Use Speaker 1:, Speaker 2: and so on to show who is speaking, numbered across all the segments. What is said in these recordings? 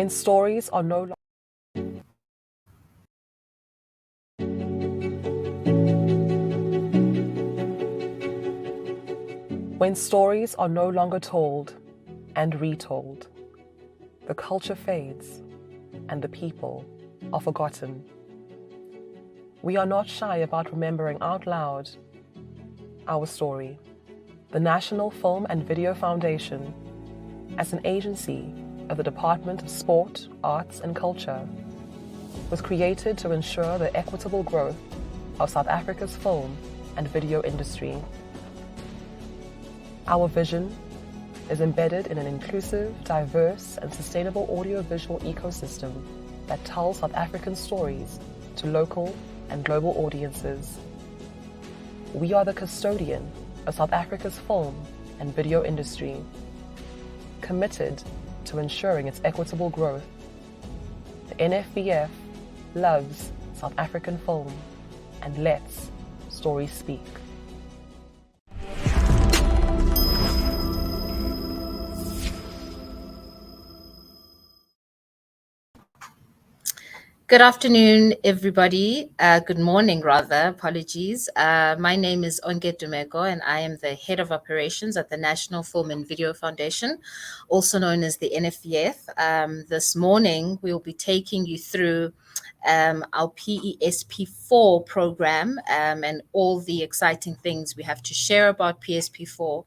Speaker 1: When stories are no longer When stories are no longer told and retold, the culture fades and the people are forgotten. We are not shy about remembering out loud our story. The National Film and Video Foundation, as an agency of the Department of Sport, Arts and Culture, was created to ensure the equitable growth of South Africa's film and video industry. Our vision is embedded in an inclusive, diverse, and sustainable audiovisual ecosystem that tells South African stories to local and global audiences. We are the custodian of South Africa's film and video industry, committed to ensuring its equitable growth. The NFVF loves South African film and lets stories speak.
Speaker 2: Good afternoon, everybody. Good morning, rather. Apologies. My name is Onge Dumeko, and I am the Head of Operations at the National Film and Video Foundation, also known as the NFVF. This morning, we will be taking you through our PESP4 program and all the exciting things we have to share about PSP4.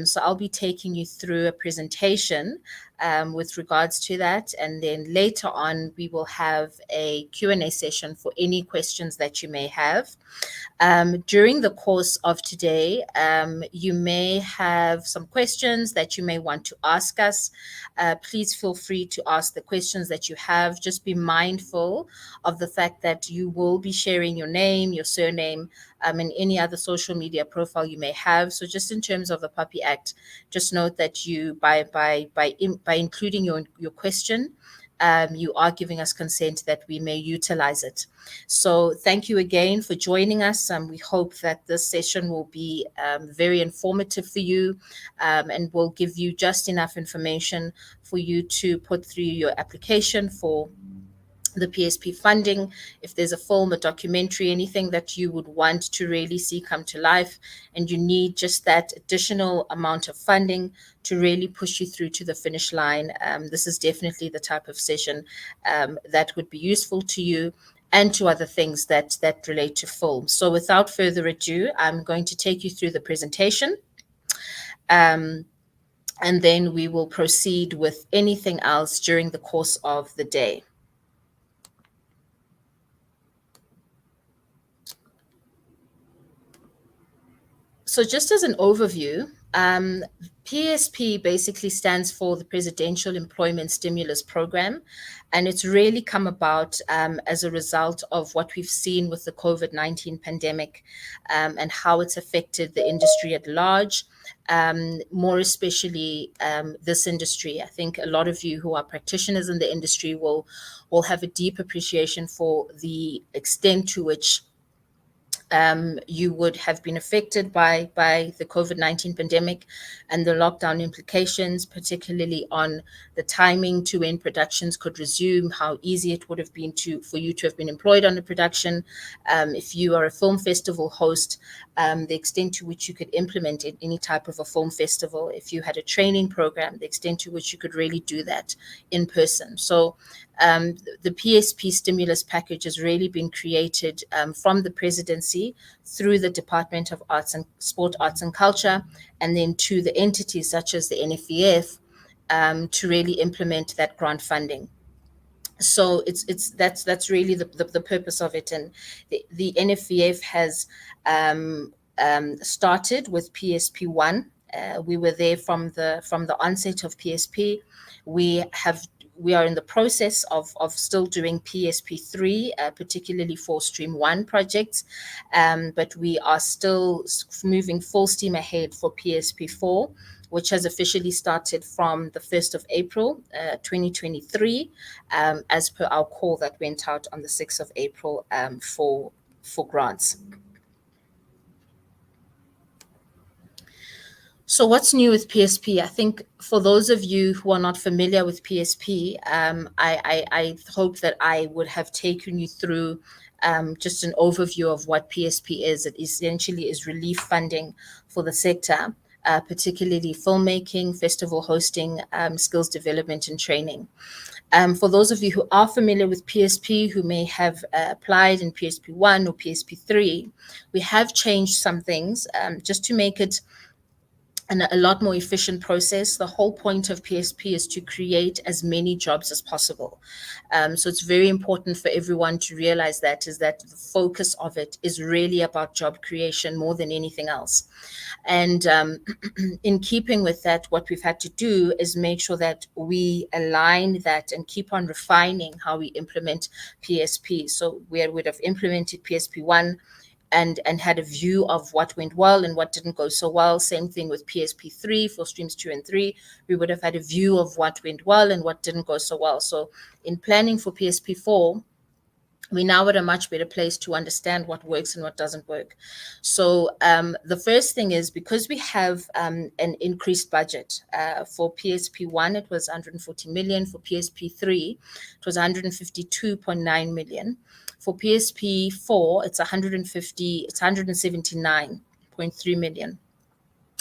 Speaker 2: So I'll be taking you through a presentation with regards to that. And then later on, we will have a Q&A session for any questions that you may have. During the course of today, you may have some questions that you may want to ask us. Please feel free to ask the questions that you have. Just be mindful of the fact that you will be sharing your name, your surname, and any other social media profile you may have. So just in terms of the PUPPY Act, just note that you, by including your question, you are giving us consent that we may utilize it. So thank you again for joining us. We hope that this session will be very informative for you and will give you just enough information for you to put through your application for the PSP funding. If there's a film, a documentary, anything that you would want to really see come to life, and you need just that additional amount of funding to really push you through to the finish line, this is definitely the type of session that would be useful to you and to other things that relate to film. So without further ado, I'm going to take you through the presentation. And then we will proceed with anything else during the course of the day. So just as an overview, PSP basically stands for the Presidential Employment Stimulus Program, and it's really come about as a result of what we've seen with the COVID-19 pandemic and how it's affected the industry at large, more especially this industry. I think a lot of you who are practitioners in the industry will have a deep appreciation for the extent to which you would have been affected by the COVID-19 pandemic and the lockdown implications, particularly on the timing to when productions could resume, how easy it would have been for you to have been employed on a production. If you are a film festival host, the extent to which you could implement any type of a film festival. If you had a training program, the extent to which you could really do that in person. So the PSP stimulus package has really been created from the presidency through the Department of Sport, Arts and Culture, and then to the entities such as the NFVF to really implement that grant funding. So that's really the purpose of it. And the NFVF has started with PSP1. We were there from the onset of PSP. We are in the process of still doing PSP3, particularly for Stream 1 projects, but we are still moving full steam ahead for PSP4, which has officially started from the 1st of April, 2023, as per our call that went out on the 6th of April for grants. So what's new with PSP? I think for those of you who are not familiar with PSP, I hope that I would have taken you through just an overview of what PSP is. It essentially is relief funding for the sector, particularly filmmaking, festival hosting, skills development and training. For those of you who are familiar with PSP, who may have applied in PSP 1 or PSP 3, we have changed some things just to make it a lot more efficient process. The whole point of PSP is to create as many jobs as possible. So it's very important for everyone to realize that the focus of it is really about job creation more than anything else. And in keeping with that, what we've had to do is make sure that we align that and keep on refining how we implement PSP. So we would have implemented PSP 1 and had a view of what went well and what didn't go so well. Same thing with PSP 3 for streams 2 and 3. We would have had a view of what went well and what didn't go so well. So in planning for PSP 4, we're now at a much better place to understand what works and what doesn't work. So the first thing is, because we have an increased budget for PSP 1, it was 140 million. For PSP 3, it was 152.9 million. For PSP 4, it's 179.3 million.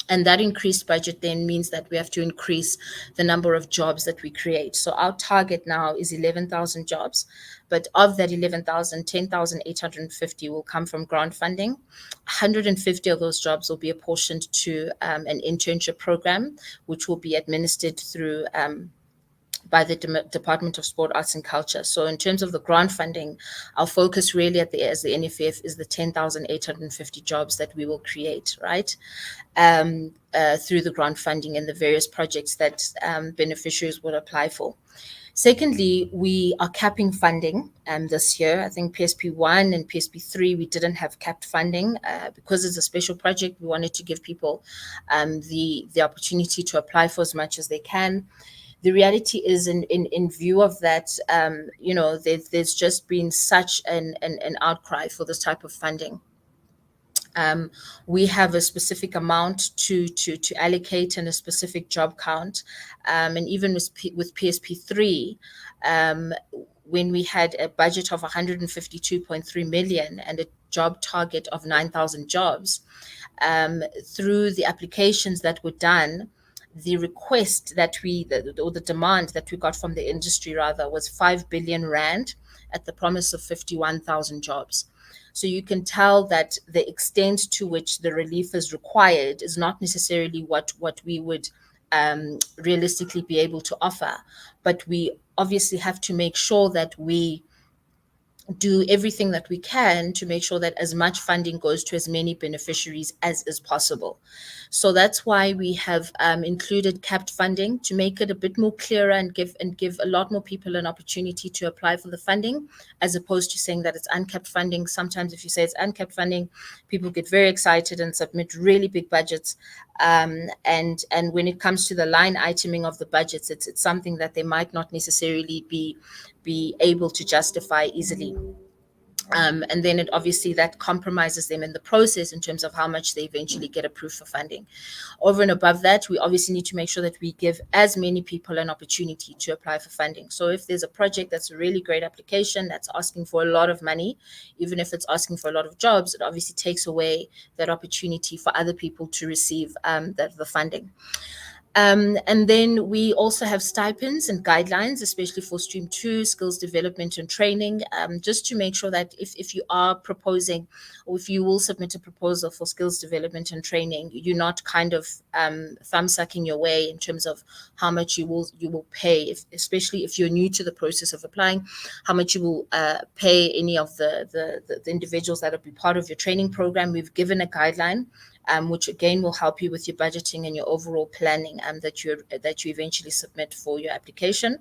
Speaker 2: And that increased budget then means that we have to increase the number of jobs that we create. So our target now is 11,000 jobs. But of that 11,000, 10,850 will come from grant funding. 150 of those jobs will be apportioned to an internship program, which will be administered through by the Department of Sport, Arts and Culture. So in terms of the grant funding, our focus really as the NFVF is the 10,850 jobs that we will create, right? Through the grant funding and the various projects that beneficiaries will apply for. Secondly, we are capping funding this year. I think PSP 1 and PSP 3, we didn't have capped funding because it's a special project. We wanted to give people the opportunity to apply for as much as they can. The reality is, in view of that, there's just been such an outcry for this type of funding. We have a specific amount to allocate and a specific job count. And even with PSP 3, when we had a budget of 152.3 million and a job target of 9,000 jobs, through the applications that were done, the request that or the demand that we got from the industry rather was 5 billion rand at the promise of 51,000 jobs. So you can tell that the extent to which the relief is required is not necessarily what we would realistically be able to offer. But we obviously have to make sure that we do everything that we can to make sure that as much funding goes to as many beneficiaries as is possible. So that's why we have included capped funding to make it a bit more clearer and give a lot more people an opportunity to apply for the funding, as opposed to saying that it's uncapped funding. Sometimes if you say it's uncapped funding, people get very excited and submit really big budgets. And when it comes to the line iteming of the budgets, it's something that they might not necessarily be able to justify easily. And then it obviously that compromises them in the process in terms of how much they eventually get approved for funding. Over and above that, we obviously need to make sure that we give as many people an opportunity to apply for funding. So if there's a project that's a really great application that's asking for a lot of money, even if it's asking for a lot of jobs, it obviously takes away that opportunity for other people to receive the funding. And then we also have stipends and guidelines, especially for Stream 2, skills development and training, just to make sure that if you are proposing, or if you will submit a proposal for skills development and training, you're not kind of thumb-sucking your way in terms of how much you will pay, especially if you're new to the process of applying, how much you will pay any of the individuals that will be part of your training program. We've given a guideline, which again will help you with your budgeting and your overall planning that you eventually submit for your application.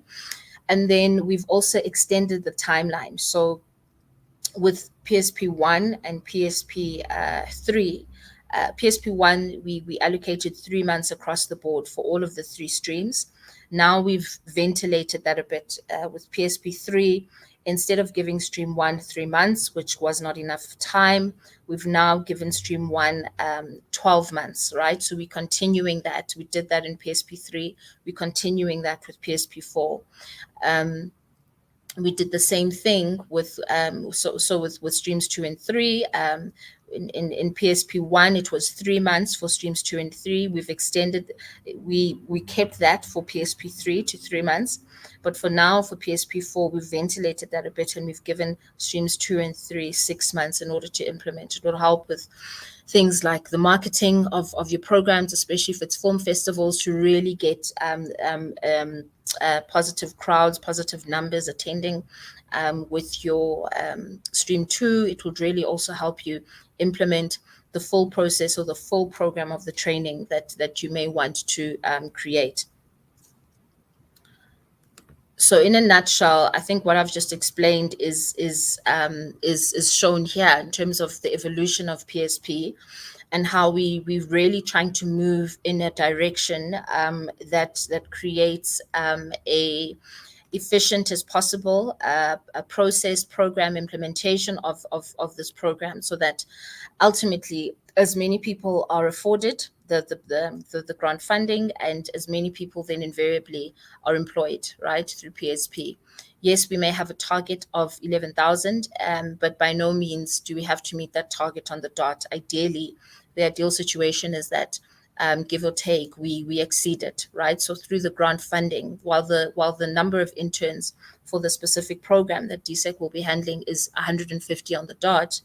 Speaker 2: And then we've also extended the timeline. So with PSP 1 and PSP 3, PSP 1, we allocated 3 months across the board for all of the 3 streams. Now we've ventilated that a bit. With PSP 3, Instead of giving stream 1 3 months, which was not enough time, we've now given stream 1 12 months, right? So we're continuing that. We did that in PSP 3. We're continuing that with PSP 4. We did the same thing with with streams 2 and 3. In PSP 1, it was 3 months for streams 2 and 3. We've extended, we kept that for PSP 3 to 3 months. But for now, for PSP 4, we've ventilated that a bit, and we've given streams 2 and 3 6 months in order to implement. It will help with things like the marketing of your programs, especially if it's film festivals, to really get positive crowds, positive numbers attending. With your stream 2, it would really also help you implement the full process or the full program of the training that you may want to create. So in a nutshell, I think what I've just explained is shown here in terms of the evolution of PSP and how we're really trying to move in a direction that creates a efficient as possible a process program implementation of this program, so that ultimately as many people are afforded the grant funding, and as many people then invariably are employed, right, through PSP. Yes, we may have a target of 11,000, but by no means do we have to meet that target on the dot. Ideally, the ideal situation is that give or take, we exceed it, right? So through the grant funding, while the number of interns for the specific program that DSEC will be handling is 150 on the dot,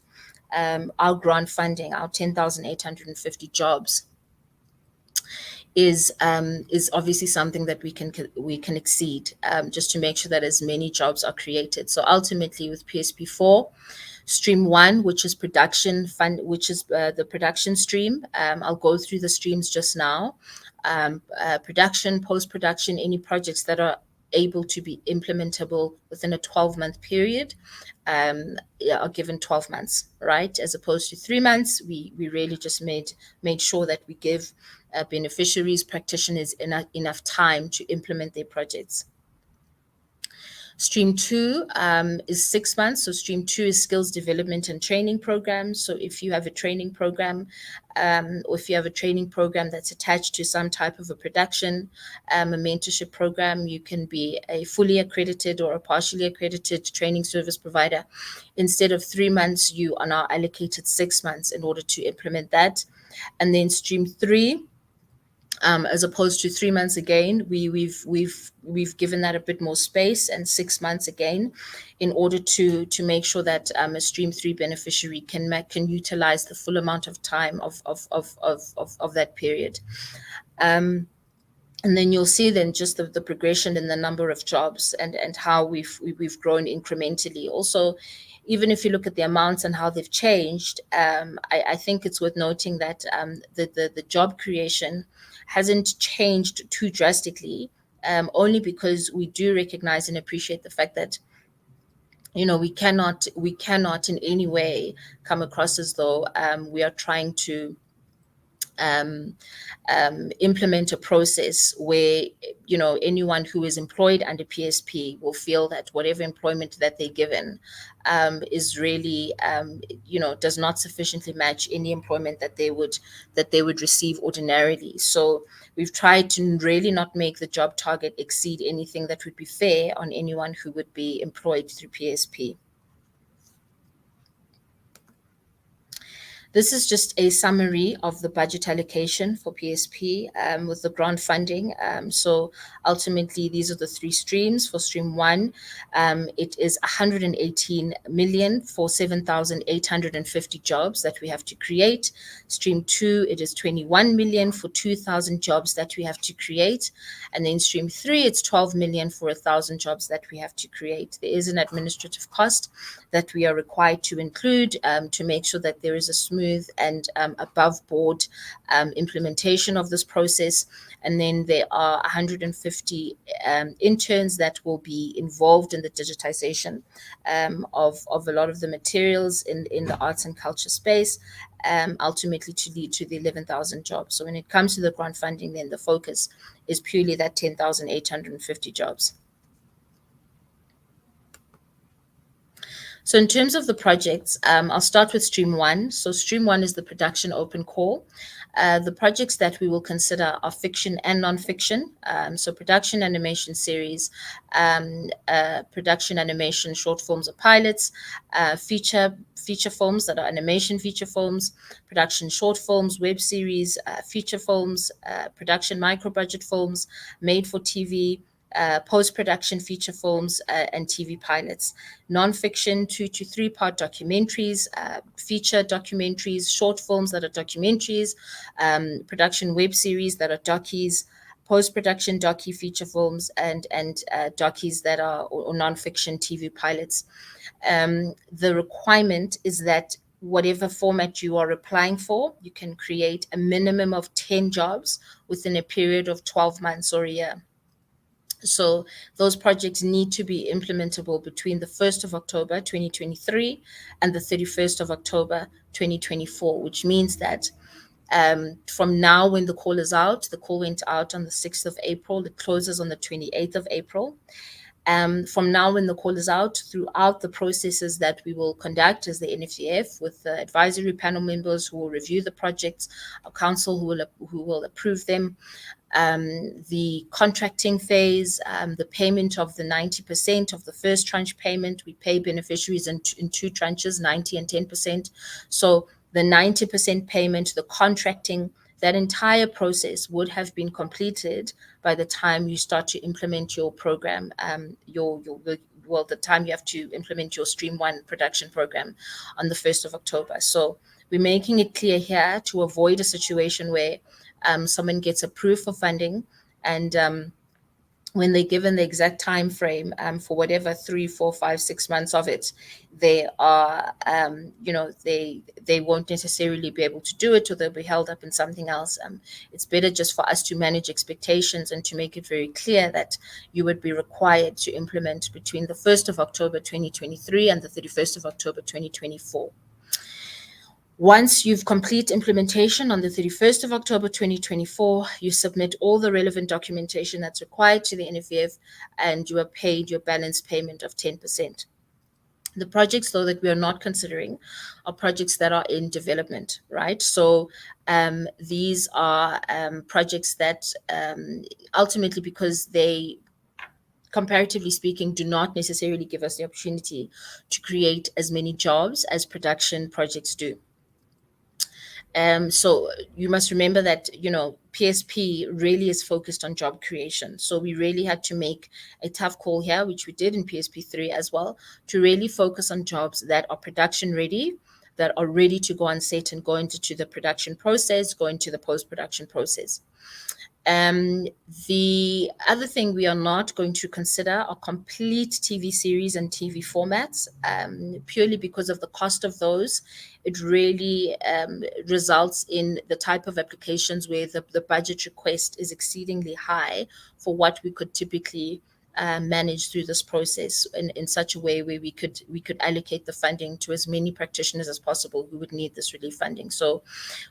Speaker 2: our grant funding, our 10,850 jobs, is obviously something that we can exceed, just to make sure that as many jobs are created. So ultimately, with PSP 4, stream 1, which is production fund, which is the production stream, I'll go through the streams just now. Production, post-production, any projects that are able to be implementable within a 12-month period are given 12 months, right? As opposed to 3 months, we really just made sure that we give beneficiaries, practitioners enough time to implement their projects. Stream 2 is 6 months. So stream 2 is skills development and training programs. So if you have a training program, or if you have a training program that's attached to some type of a production, a mentorship program, you can be a fully accredited or a partially accredited training service provider. Instead of 3 months, you are now allocated 6 months in order to implement that. And then stream 3, as opposed to 3 months again, we've given that a bit more space, and 6 months again, in order to make sure that a stream 3 beneficiary can utilize the full amount of time of that period. And then you'll see then just the progression in the number of jobs and how we've grown incrementally. Also, even if you look at the amounts and how they've changed, I think it's worth noting that the job creation hasn't changed too drastically, only because we do recognize and appreciate the fact that, you know, we cannot in any way come across as though we are trying to implement a process where, you know, anyone who is employed under PSP will feel that whatever employment that they're given is really, you know, does not sufficiently match any employment that they would receive ordinarily. So we've tried to really not make the job target exceed anything that would be fair on anyone who would be employed through PSP. This is just a summary of the budget allocation for PSP with the grant funding. So ultimately, these are the 3 streams. For stream 1, it is 118 million for 7,850 jobs that we have to create. Stream 2, it is 21 million for 2,000 jobs that we have to create. And then stream 3, it's 12 million for 1,000 jobs that we have to create. There is an administrative cost that we are required to include to make sure that there is a smooth and above board implementation of this process. And then there are 150 interns that will be involved in the digitization of a lot of the materials in the arts and culture space, ultimately to lead to the 11,000 jobs. So when it comes to the grant funding, then the focus is purely that 10,850 jobs. So in terms of the projects, I'll start with Stream 1. So Stream 1 is the production open call. The projects that we will consider are fiction and non-fiction. So production animation series, production animation short films or pilots, feature films that are animation feature films, production short films, web series, feature films, production micro-budget films, made for TV, post-production feature films, and TV pilots. Non-fiction 2 to 3 part documentaries, feature documentaries, short films that are documentaries, production web series that are docus, post-production docu feature films, and docus that are or non-fiction TV pilots. The requirement is that whatever format you are applying for, you can create a minimum of 10 jobs within a period of 12 months or a year. So those projects need to be implementable between the 1st of October 2023 and the 31st of October 2024, which means that from now, when the call is out, the call went out on the 6th of April, it closes on the 28th of April. From now, when the call is out, throughout the processes that we will conduct as the NFVF with the advisory panel members who will review the projects, our council who will approve them, the contracting phase, the payment of the 90% of the first tranche payment. We pay beneficiaries in two tranches, 90 and 10%. So the 90% payment, the contracting, that entire process would have been completed by the time you start to implement your program, the time you have to implement your Stream 1 production program on the 1st of October. So we're making it clear here to avoid a situation where someone gets approved for funding and when they're given the exact time frame for whatever 3, 4, 5, 6 months of it, they are, they won't necessarily be able to do it, or they'll be held up in something else. It's better just for us to manage expectations and to make it very clear that you would be required to implement between the 1st of October 2023 and the 31st of October 2024. Once you've complete implementation on the 31st of October 2024, you submit all the relevant documentation that's required to the NFVF and you are paid your balance payment of 10%. The projects, though, that we are not considering are projects that are in development, right? So these are projects that ultimately, because they, comparatively speaking, do not necessarily give us the opportunity to create as many jobs as production projects do. So you must remember that, PSP really is focused on job creation. So we really had to make a tough call here, which we did in PSP3 as well, to really focus on jobs that are production ready, that are ready to go on set and go into the production process, go into the post-production process. The other thing we are not going to consider are complete TV series and TV formats, purely because of the cost of those. It really results in the type of applications where the budget request is exceedingly high for what we could typically manage through this process in such a way where we could allocate the funding to as many practitioners as possible who would need this relief funding. So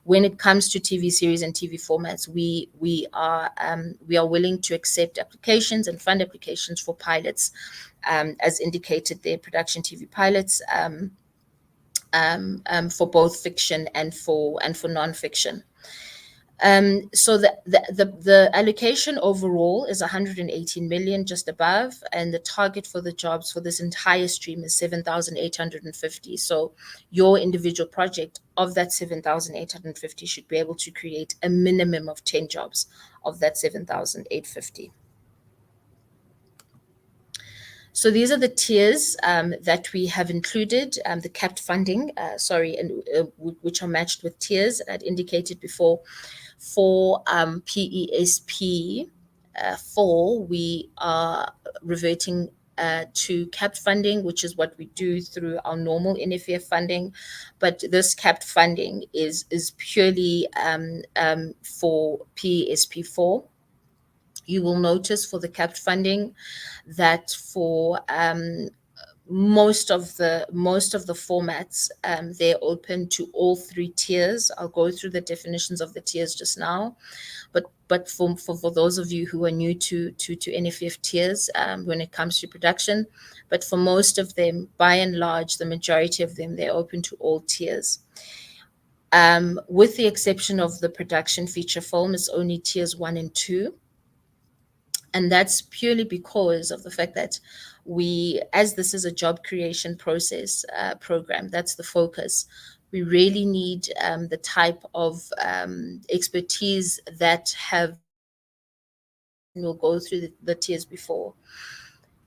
Speaker 2: when it comes to TV series and TV formats, we are willing to accept applications and fund applications for pilots, as indicated there, production TV pilots, for both fiction and for non-fiction. So the allocation overall is 118 million, just above, and the target for the jobs for this entire stream is 7,850. So your individual project of that 7,850 should be able to create a minimum of 10 jobs of that 7,850. So these are the tiers that we have included, the capped funding, which are matched with tiers that indicated before. For PESP 4, we are reverting to capped funding, which is what we do through our normal NFVF funding. But this capped funding is purely for PESP 4. You will notice for the capped funding that for most of the formats, they're open to all three tiers. I'll go through the definitions of the tiers just now, but for those of you who are new to NFVF tiers, when it comes to production, but for most of them, by and large, the majority of them, they're open to all tiers. With the exception of the production feature film, it's only tiers 1 and 2. And that's purely because of the fact that we, as this is a job creation process program, that's the focus. We really need the type of expertise that have, we'll go through the tiers before,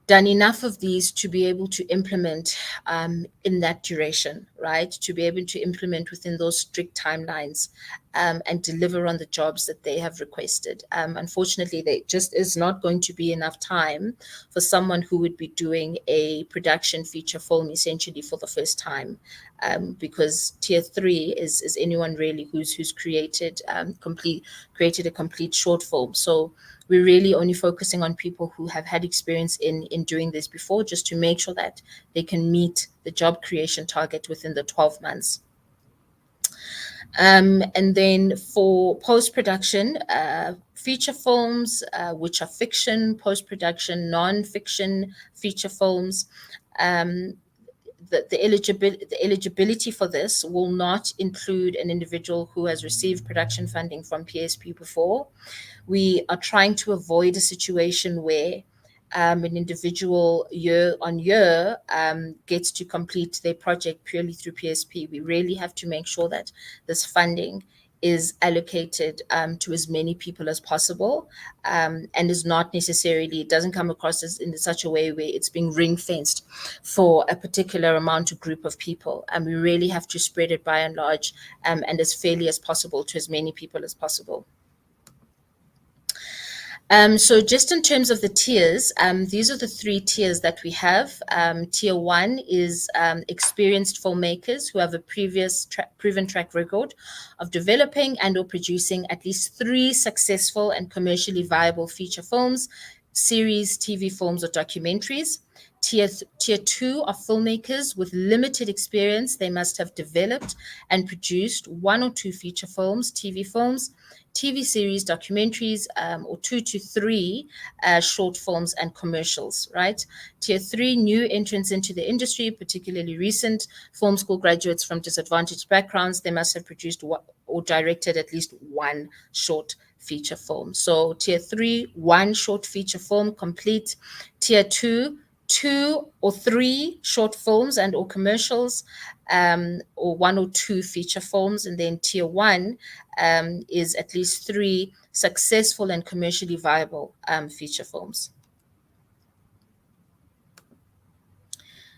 Speaker 2: done enough of these to be able to implement in that duration, right? To be able to implement within those strict timelines and deliver on the jobs that they have requested. Unfortunately, there just is not going to be enough time for someone who would be doing a production feature film essentially for the first time, because tier 3 is anyone really who's created a complete short film. So we're really only focusing on people who have had experience in doing this before, just to make sure that they can meet the job creation target within the 12 months. And then for post-production, feature films, which are fiction, post-production, non-fiction feature films, the eligibility for this will not include an individual who has received production funding from PSP before. We are trying to avoid a situation where an individual year on year gets to complete their project purely through PSP. We really have to make sure that this funding is allocated to as many people as possible, and is not necessarily, it doesn't come across as in such a way where it's being ring fenced for a particular amount of group of people. And we really have to spread it by and large and as fairly as possible to as many people as possible. So just in terms of the tiers, these are the 3 tiers that we have. Tier 1 is experienced filmmakers who have a previous proven track record of developing and or producing at least 3 successful and commercially viable feature films, series, TV films, or documentaries. Tier 2 are filmmakers with limited experience. They must have developed and produced 1 or 2 feature films, TV films, TV series, documentaries, or 2 to 3 short films and commercials, right? Tier 3, new entrants into the industry, particularly recent film school graduates from disadvantaged backgrounds. They must have produced or directed at least 1 short feature film. So tier 3, 1 short feature film complete. Tier 2, 2 or 3 short films and or commercials, or 1 or 2 feature films. And then tier 1 is at least 3 successful and commercially viable feature films.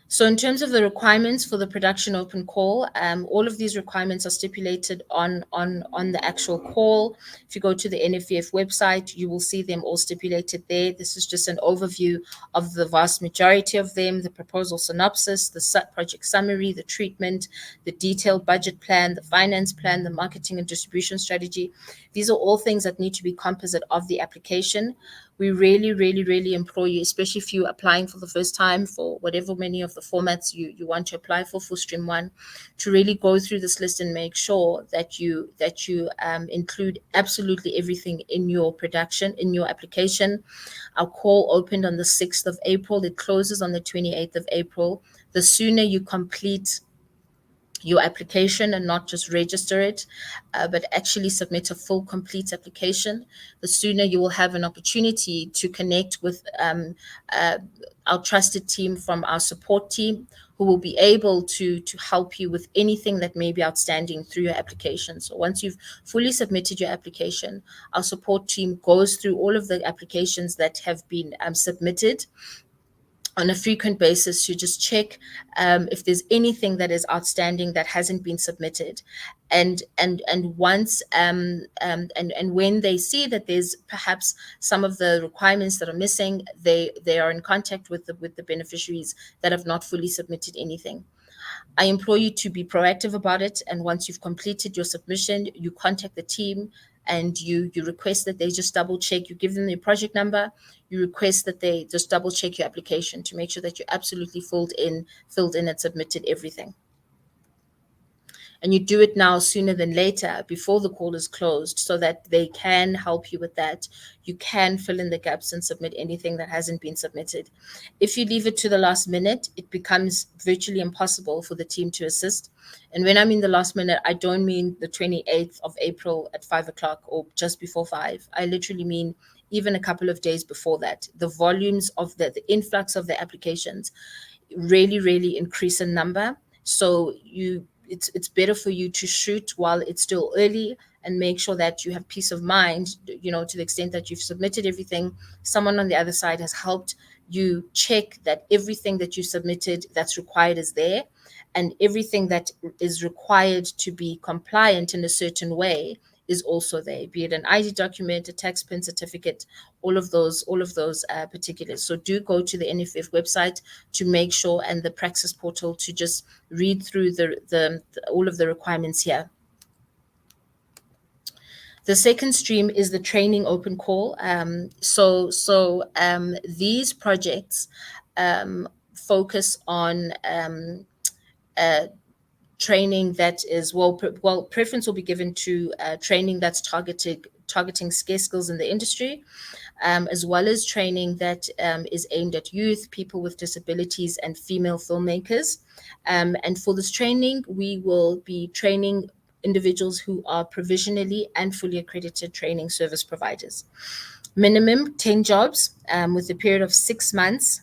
Speaker 2: So in terms of the requirements for the production open call, all of these requirements are stipulated on the actual call. If you go to the NFVF website, you will see them all stipulated there. This is just an overview of the vast majority of them: the proposal synopsis, the project summary, the treatment, the detailed budget plan, the finance plan, the marketing and distribution strategy. These are all things that need to be composite of the application. We really implore you, especially if you're applying for the first time for whatever many of the formats you want to apply for Stream 1, to really go through this list and make sure that you include absolutely everything in your production, in your application. Our call opened on the 6th of April. It closes on the 28th of April. The sooner you complete your application and not just register it, but actually submit a full complete application, the sooner you will have an opportunity to connect with our trusted team from our support team, who will be able to help you with anything that may be outstanding through your application. So once you've fully submitted your application, our support team goes through all of the applications that have been submitted on a frequent basis to just check if there's anything that is outstanding that hasn't been submitted, and once and when they see that there's perhaps some of the requirements that are missing, they are in contact with the beneficiaries that have not fully submitted anything. I implore you to be proactive about it, and once you've completed your submission, you contact the team. and you request that they just double check. You give them your project number. You request that they just double check your application to make sure that you absolutely filled in and submitted everything. And you do it now sooner than later, before the call is closed, so that they can help you with that. You can fill in the gaps and submit anything that hasn't been submitted. If you leave it to the last minute, it becomes virtually impossible for the team to assist. And when I mean the last minute, I don't mean the 28th of April at 5 o'clock or just before 5. I literally mean even a couple of days before that. The volumes of the influx of the applications really increase in number. So it's better for you to shoot while it's still early and make sure that you have peace of mind, to the extent that you've submitted everything. Someone on the other side has helped you check that everything that you submitted that's required is there, and everything that is required to be compliant in a certain way is also there, be it an ID document, a tax PIN certificate, all of those particulars. So do go to the NFVF website to make sure, and the Praxis portal, to just read through the all of the requirements here. The second stream is the training open call. These projects focus on training that is preference will be given to training that's targeting scarce skills in the industry, as well as training that is aimed at youth, people with disabilities, and female filmmakers. And for this training, we will be training individuals who are provisionally and fully accredited training service providers. Minimum 10 jobs with a period of 6 months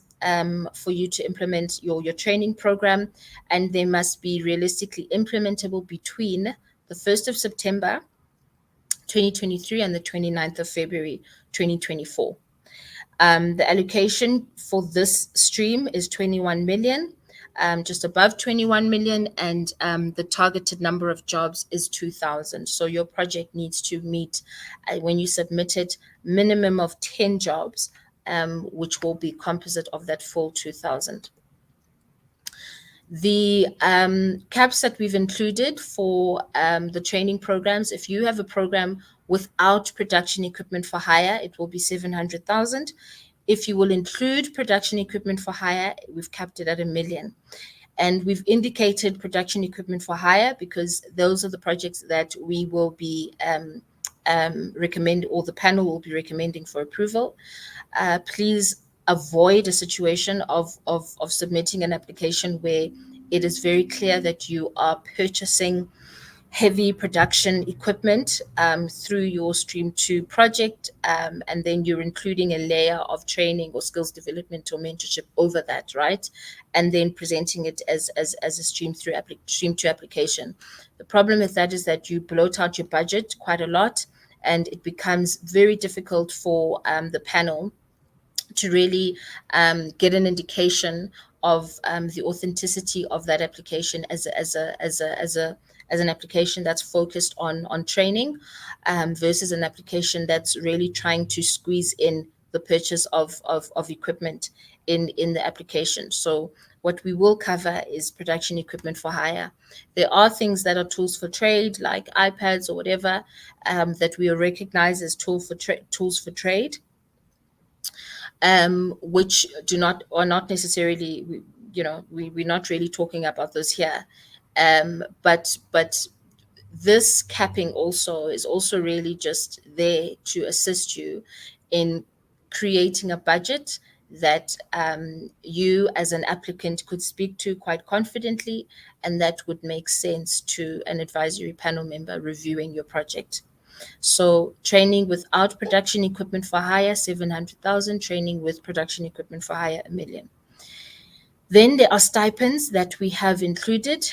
Speaker 2: for you to implement your training program, and they must be realistically implementable between the 1st of September 2023 and the 29th of February 2024. The allocation for this stream is 21 million, just above 21 million, and the targeted number of jobs is 2,000. So your project needs to meet, when you submit it, minimum of 10 jobs, which will be composite of that full 2,000. The caps that we've included for the training programs: if you have a program without production equipment for hire, it will be 700,000. If you will include production equipment for hire, we've capped it at 1 million. And we've indicated production equipment for hire because those are the projects that we will be recommend, or the panel will be recommending for approval. Please avoid a situation of submitting an application where it is very clear that you are purchasing heavy production equipment through your Stream 2 project, and then you're including a layer of training or skills development or mentorship over that, right? And then presenting it as a Stream 2 application. The problem with that is that you bloat out your budget quite a lot, and it becomes very difficult for the panel to really get an indication of the authenticity of that application as an application that's focused on training versus an application that's really trying to squeeze in the purchase of equipment in the application. So what we will cover is production equipment for hire. There are things that are tools for trade, like iPads or whatever, that we recognize as tools for trade, which are not necessarily, we're not really talking about those here. But this capping is also really just there to assist you in creating a budget that you as an applicant could speak to quite confidently, and that would make sense to an advisory panel member reviewing your project. So training without production equipment for hire, 700,000. Training with production equipment for hire, 1 million. Then there are stipends that we have included.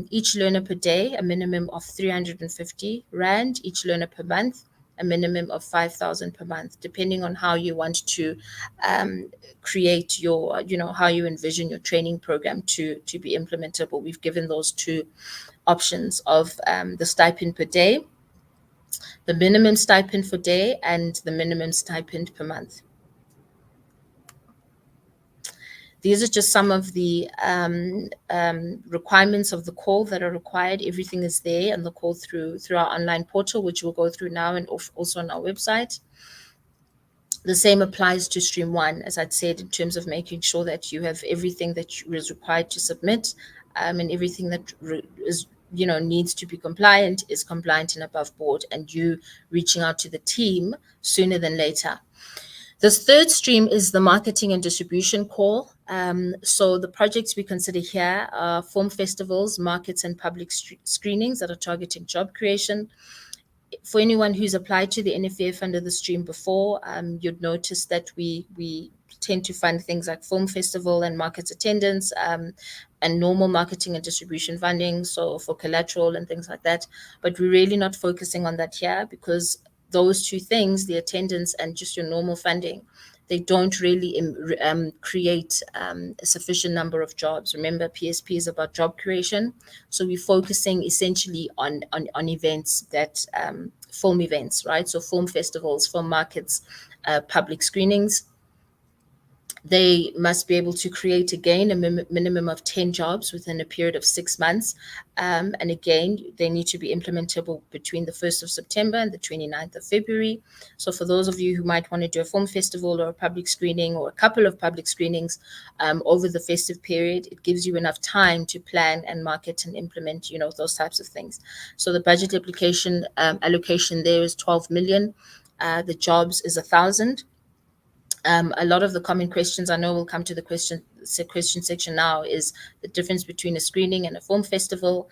Speaker 2: Each learner per day, a minimum of 350 Rand. Each learner per month, a minimum of 5,000 per month, depending on how you want to create your, how you envision your training program to be implementable. We've given those two options of the stipend per day, the minimum stipend per day, and the minimum stipend per month. These are just some of the requirements of the call that are required. Everything is there on the call through our online portal, which we'll go through now, and also on our website. The same applies to Stream 1, as I'd said, in terms of making sure that you have everything that is required to submit, and everything that is needs to be compliant is compliant and above board, and you reaching out to the team sooner than later. This third stream is the marketing and distribution call. So the projects we consider here are film festivals, markets, and public screenings that are targeting job creation. For anyone who's applied to the NFVF under the stream before, you'd notice that we tend to fund things like film festival and markets attendance, and normal marketing and distribution funding, so for collateral and things like that. But we're really not focusing on that here, because those two things, the attendance and just your normal funding, they don't really create a sufficient number of jobs. Remember, PSP is about job creation. So we're focusing essentially on events that, film events, right? So film festivals, film markets, public screenings. They must be able to create, again, a minimum of 10 jobs within a period of 6 months. And again, they need to be implementable between the 1st of September and the 29th of February. So for those of you who might want to do a film festival or a public screening or a couple of public screenings over the festive period, it gives you enough time to plan and market and implement, those types of things. So the budget application allocation there is 12 million. The jobs is 1,000. A lot of the common questions, I know we'll come to the question section now, is the difference between a screening and a film festival.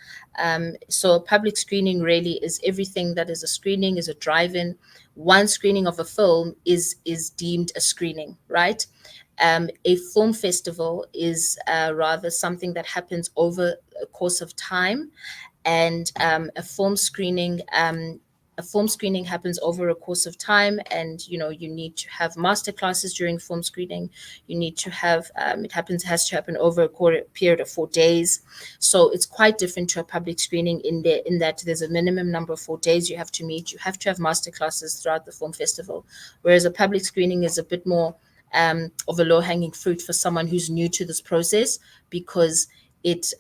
Speaker 2: So a public screening really is everything that is a screening, is a drive-in. One screening of a film is deemed a screening, right? A film festival is rather something that happens over a course of time, and a film screening happens over a course of time, and you need to have master classes during film screening. You need to have has to happen over a period of 4 days. So it's quite different to a public screening in that there's a minimum number of 4 days you have to meet. You have to have master classes throughout the film festival, whereas a public screening is a bit more of a low-hanging fruit for someone who's new to this process, because it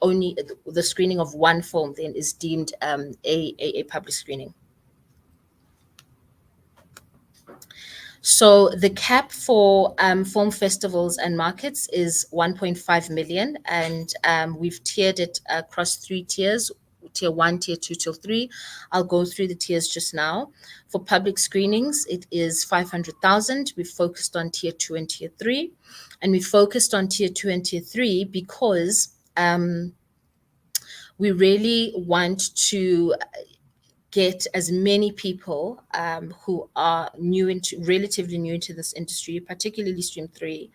Speaker 2: only the screening of one film then is deemed a public screening. So the cap for film festivals and markets is 1.5 million, and we've tiered it across 3 tiers: tier 1, tier 2, tier 3. I'll go through the tiers just now. For public screenings, it is 500,000. We've focused on tier 2 and tier 3, and we focused on tier 2 and tier 3 because we really want to get as many people who are relatively new into this industry, particularly Stream 3,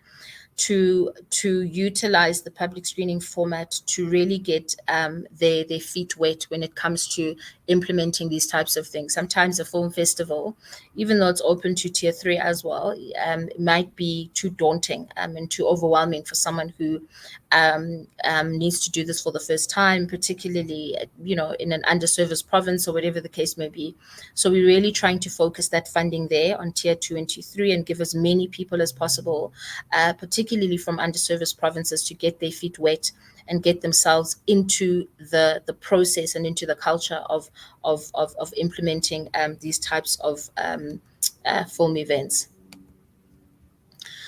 Speaker 2: to utilize the public screening format to really get their feet wet when it comes to implementing these types of things. Sometimes a film festival, even though it's open to tier 3 as well, it might be too daunting and too overwhelming for someone who needs to do this for the first time, particularly in an underserviced province or whatever the case may be. So we're really trying to focus that funding there on tier 2 and tier 3 and give as many people as possible, particularly from underserviced provinces, to get their feet wet and get themselves into the process and into the culture of implementing these types of film events.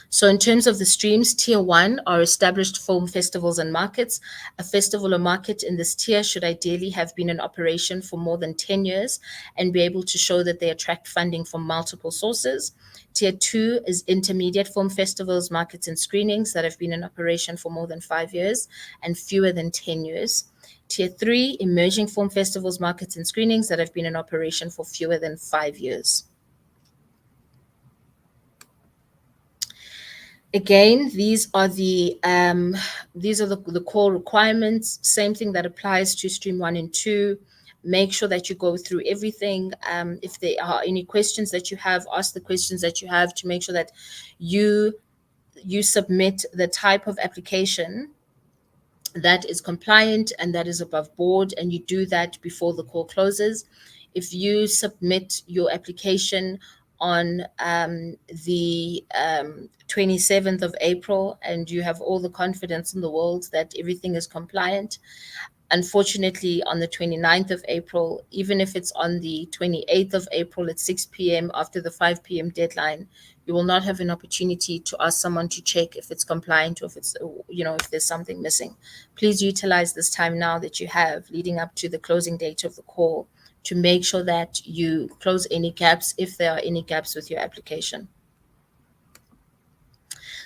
Speaker 2: So in terms of the streams, tier 1 are established film festivals and markets. A festival or market in this tier should ideally have been in operation for more than 10 years and be able to show that they attract funding from multiple sources. Tier 2 is intermediate film festivals, markets, and screenings that have been in operation for more than 5 years and fewer than 10 years. Tier 3, emerging film festivals, markets, and screenings that have been in operation for fewer than 5 years. Again, these are the core requirements. Same thing that applies to Stream 1 and 2. Make sure that you go through everything. If there are any questions that you have, ask the questions that you have to make sure that you submit the type of application that is compliant and that is above board, and you do that before the call closes. If you submit your application on the 27th of April, and you have all the confidence in the world that everything is compliant. Unfortunately, on the 29th of April, even if it's on the 28th of April at 6 p.m. after the 5 p.m. deadline, you will not have an opportunity to ask someone to check if it's compliant or if it's, if there's something missing. Please utilize this time now that you have leading up to the closing date of the call to make sure that you close any gaps if there are any gaps with your application.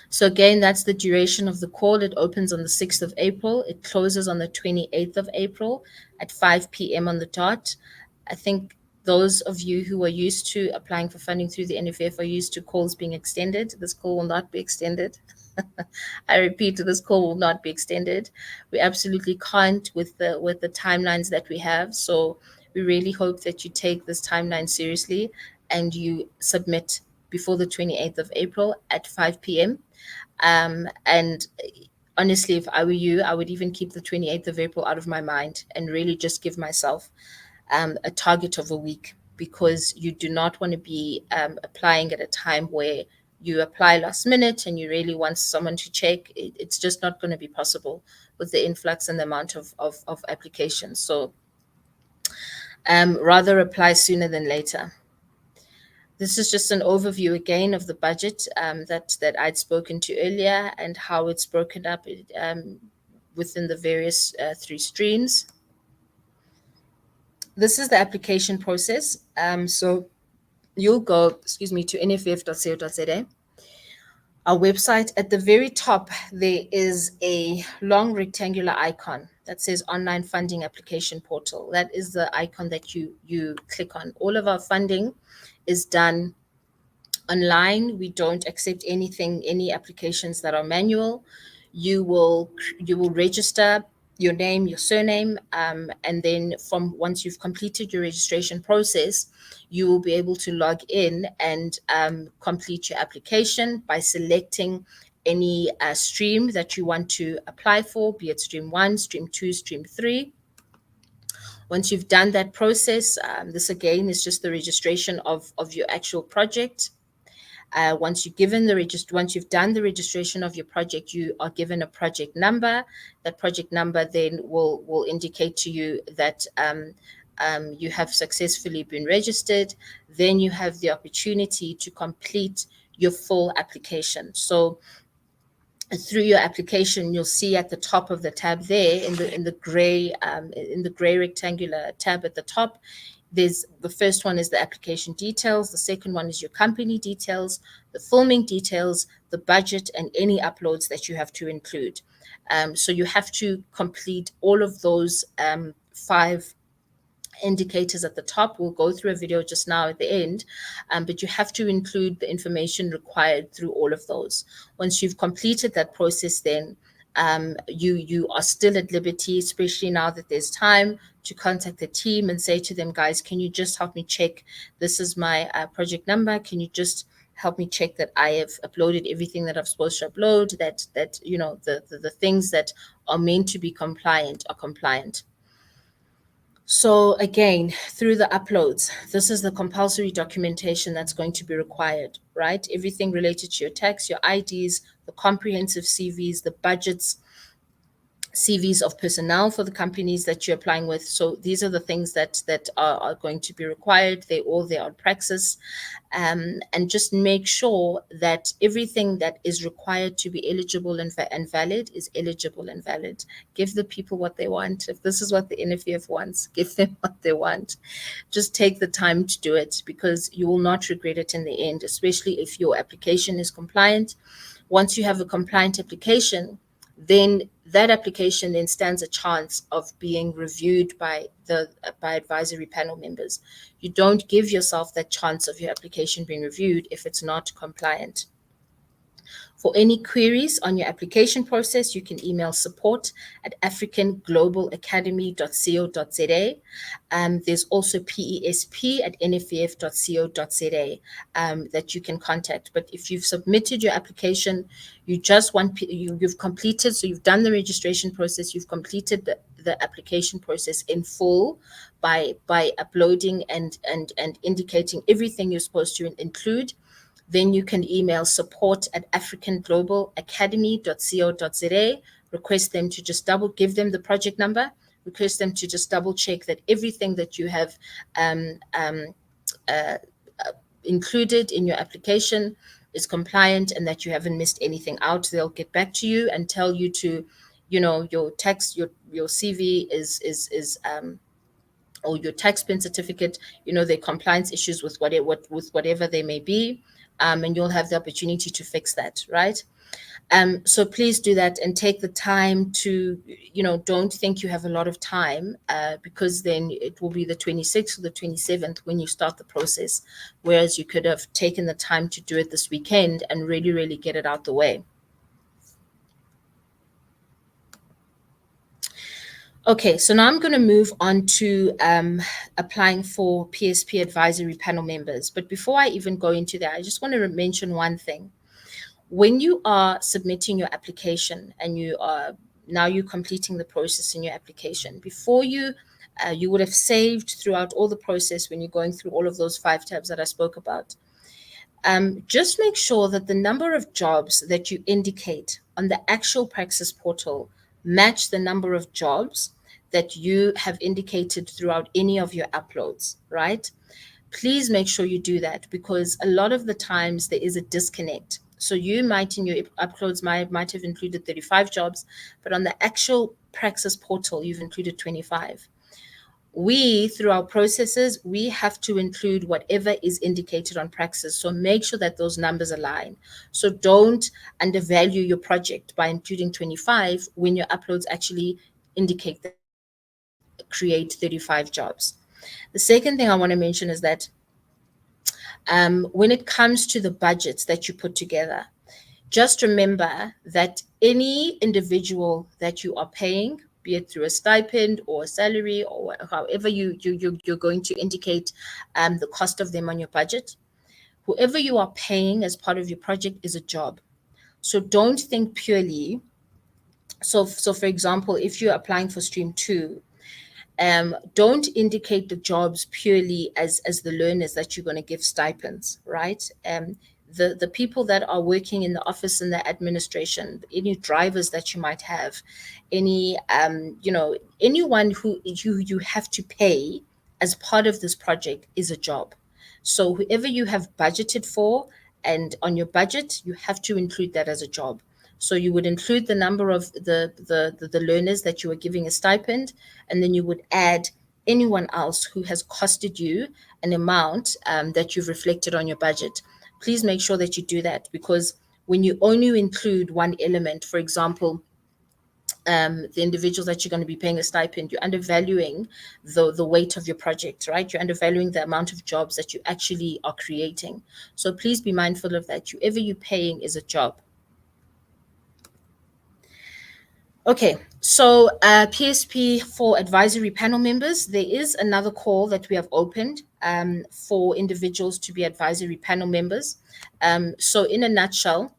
Speaker 2: So again, that's the duration of the call. It opens on the 6th of April. It closes on the 28th of April at 5 p.m. on the dot. I think those of you who are used to applying for funding through the NFVF are used to calls being extended. This call will not be extended. I repeat, this call will not be extended. We absolutely can't with the timelines that we have. So we really hope that you take this timeline seriously and you submit before the 28th of April at 5 p.m. And honestly, if I were you, I would even keep the 28th of April out of my mind and really just give myself a target of a week, because you do not want to be applying at a time where you apply last minute and you really want someone to check. It's just not going to be possible with the influx and the amount of applications. So rather apply sooner than later. This is just an overview again of the budget that I'd spoken to earlier and how it's broken up within the various 3 streams. This is the application process. So you'll go, to nfvf.co.za. Our website, at the very top, there is a long rectangular icon that says Online Funding Application Portal. That is the icon that you click on. All of our funding is done online. We don't accept any applications that are manual. You will register your name, your surname, and then once you've completed your registration process, you will be able to log in and complete your application by selecting any stream that you want to apply for, be it stream 1, stream 2, stream 3. Once you've done that process, this again is just the registration of your actual project. Once you've done the registration of your project, you are given a project number. That project number then will indicate to you that you have successfully been registered. Then you have the opportunity to complete your full application. So through your application, you'll see at the top of the tab there in the gray rectangular tab at the top, there's the first one is the application details, the second one is your company details, the filming details, the budget, and any uploads that you have to include. So you have to complete all of those 5 indicators at the top. We'll go through a video just now at the end, but you have to include the information required through all of those. Once you've completed that process, then you are still at liberty, especially now that there's time, to contact the team and say to them, guys, can you just help me check? This is my project number. Can you just help me check that I have uploaded everything that I'm supposed to upload, that the things that are meant to be compliant are compliant. So again, through the uploads, this is the compulsory documentation that's going to be required, right? Everything related to your tax, your IDs, the comprehensive CVs, the budgets, CVs of personnel for the companies that you're applying with. So these are the things that are going to be required. They're all there on Praxis. And just make sure that everything that is required to be eligible and valid is eligible and valid. Give the people what they want. If this is what the NFVF wants, give them what they want. Just take the time to do it, because you will not regret it in the end, especially if your application is compliant. Once you have a compliant application, then that application then stands a chance of being reviewed by advisory panel members. You don't give yourself that chance of your application being reviewed if it's not compliant. For any queries on your application process, you can email support@africanglobalacademy.co.za. There's also PESP@nfvf.co.za that you can contact. But if you've submitted your application, you've completed, so you've done the registration process, you've completed the application process in full by uploading and indicating everything you're supposed to include, then you can email support@africanglobalacademy.co.za, request them to just give them the project number, request them to just double check that everything that you have included in your application is compliant and that you haven't missed anything out. They'll get back to you and tell you to, your CV is or your tax pin certificate, their compliance issues with whatever they may be, and you'll have the opportunity to fix that, right? So please do that and take the time to, don't think you have a lot of time, because then it will be the 26th or the 27th when you start the process, whereas you could have taken the time to do it this weekend and really, really get it out the way. Okay, so now I'm going to move on to applying for PSP advisory panel members. But before I even go into that, I just want to mention one thing. When you are submitting your application and you're completing the process in your application, before you would have saved throughout all the process when you're going through all of those 5 tabs that I spoke about. Just make sure that the number of jobs that you indicate on the actual Praxis portal match the number of jobs that you have indicated throughout any of your uploads, right? Please make sure you do that, because a lot of the times there is a disconnect. So you might, in your uploads, might have included 35 jobs, but on the actual Praxis portal, you've included 25. We, through our processes, we have to include whatever is indicated on Praxis. So make sure that those numbers align. So don't undervalue your project by including 25 when your uploads actually indicate that create 35 jobs. The second thing I want to mention is that when it comes to the budgets that you put together, just remember that any individual that you are paying, be it through a stipend or a salary or however you're going to indicate the cost of them on your budget, whoever you are paying as part of your project is a job. So don't think purely. So for example, if you're applying for Stream 2, don't indicate the jobs purely as the learners that you're going to give stipends, right? The people that are working in the office and the administration, any drivers that you might have, any anyone who you have to pay as part of this project is a job. So whoever you have budgeted for and on your budget, you have to include that as a job. So you would include the number of the learners that you are giving a stipend, and then you would add anyone else who has costed you an amount that you've reflected on your budget. Please make sure that you do that, because when you only include one element, for example, the individuals that you're going to be paying a stipend, you're undervaluing the weight of your project, right? You're undervaluing the amount of jobs that you actually are creating. So please be mindful of that. Whoever you're paying is a job. Okay, so PSP for advisory panel members, there is another call that we have opened for individuals to be advisory panel members. So in a nutshell,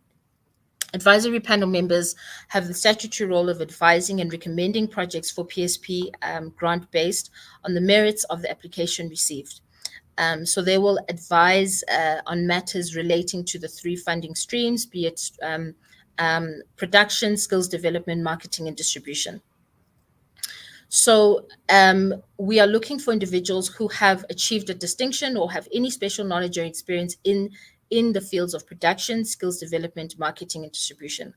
Speaker 2: advisory panel members have the statutory role of advising and recommending projects for PSP grant based on the merits of the application received. So they will advise on matters relating to the 3 funding streams, be it production, skills development, marketing, and distribution. So we are looking for individuals who have achieved a distinction or have any special knowledge or experience in the fields of production, skills development, marketing, and distribution.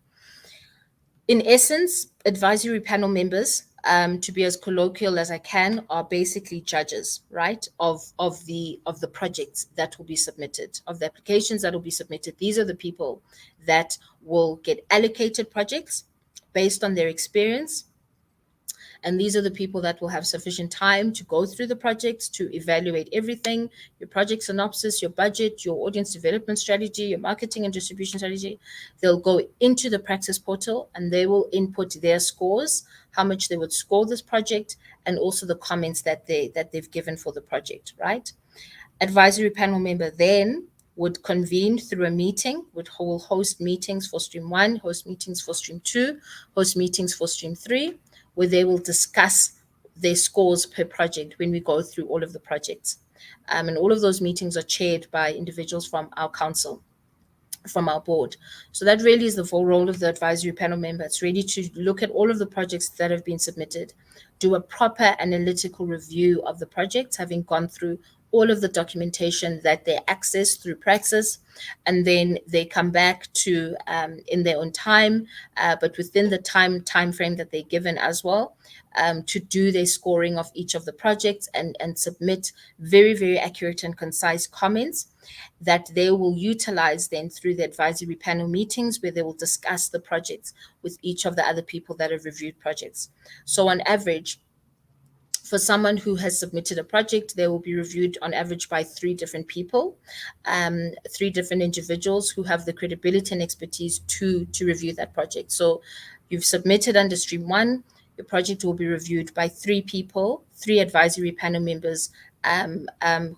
Speaker 2: In essence, advisory panel members, to be as colloquial as I can, are basically judges, right, of the projects that will be submitted, of the applications that will be submitted. These are the people that will get allocated projects based on their experience. And these are the people that will have sufficient time to go through the projects, to evaluate everything, your project synopsis, your budget, your audience development strategy, your marketing and distribution strategy. They'll go into the Praxis portal and they will input their scores, how much they would score this project, and also the comments that they've given for the project, right? Advisory panel member then would convene through a meeting, will host meetings for Stream 1, host meetings for Stream 2, host meetings for Stream 3, where they will discuss their scores per project when we go through all of the projects. And all of those meetings are chaired by individuals from our council, from our board. So that really is the full role of the advisory panel member. It's really to look at all of the projects that have been submitted, do a proper analytical review of the projects, having gone through all of the documentation that they access through Praxis, and then they come back to in their own time, but within the time frame that they're given as well, to do their scoring of each of the projects and submit very, very accurate and concise comments that they will utilize then through the advisory panel meetings, where they will discuss the projects with each of the other people that have reviewed projects. So on average, for someone who has submitted a project, they will be reviewed on average by 3 different people, 3 different individuals who have the credibility and expertise to review that project. So you've submitted under stream 1, your project will be reviewed by 3 people, 3 advisory panel members,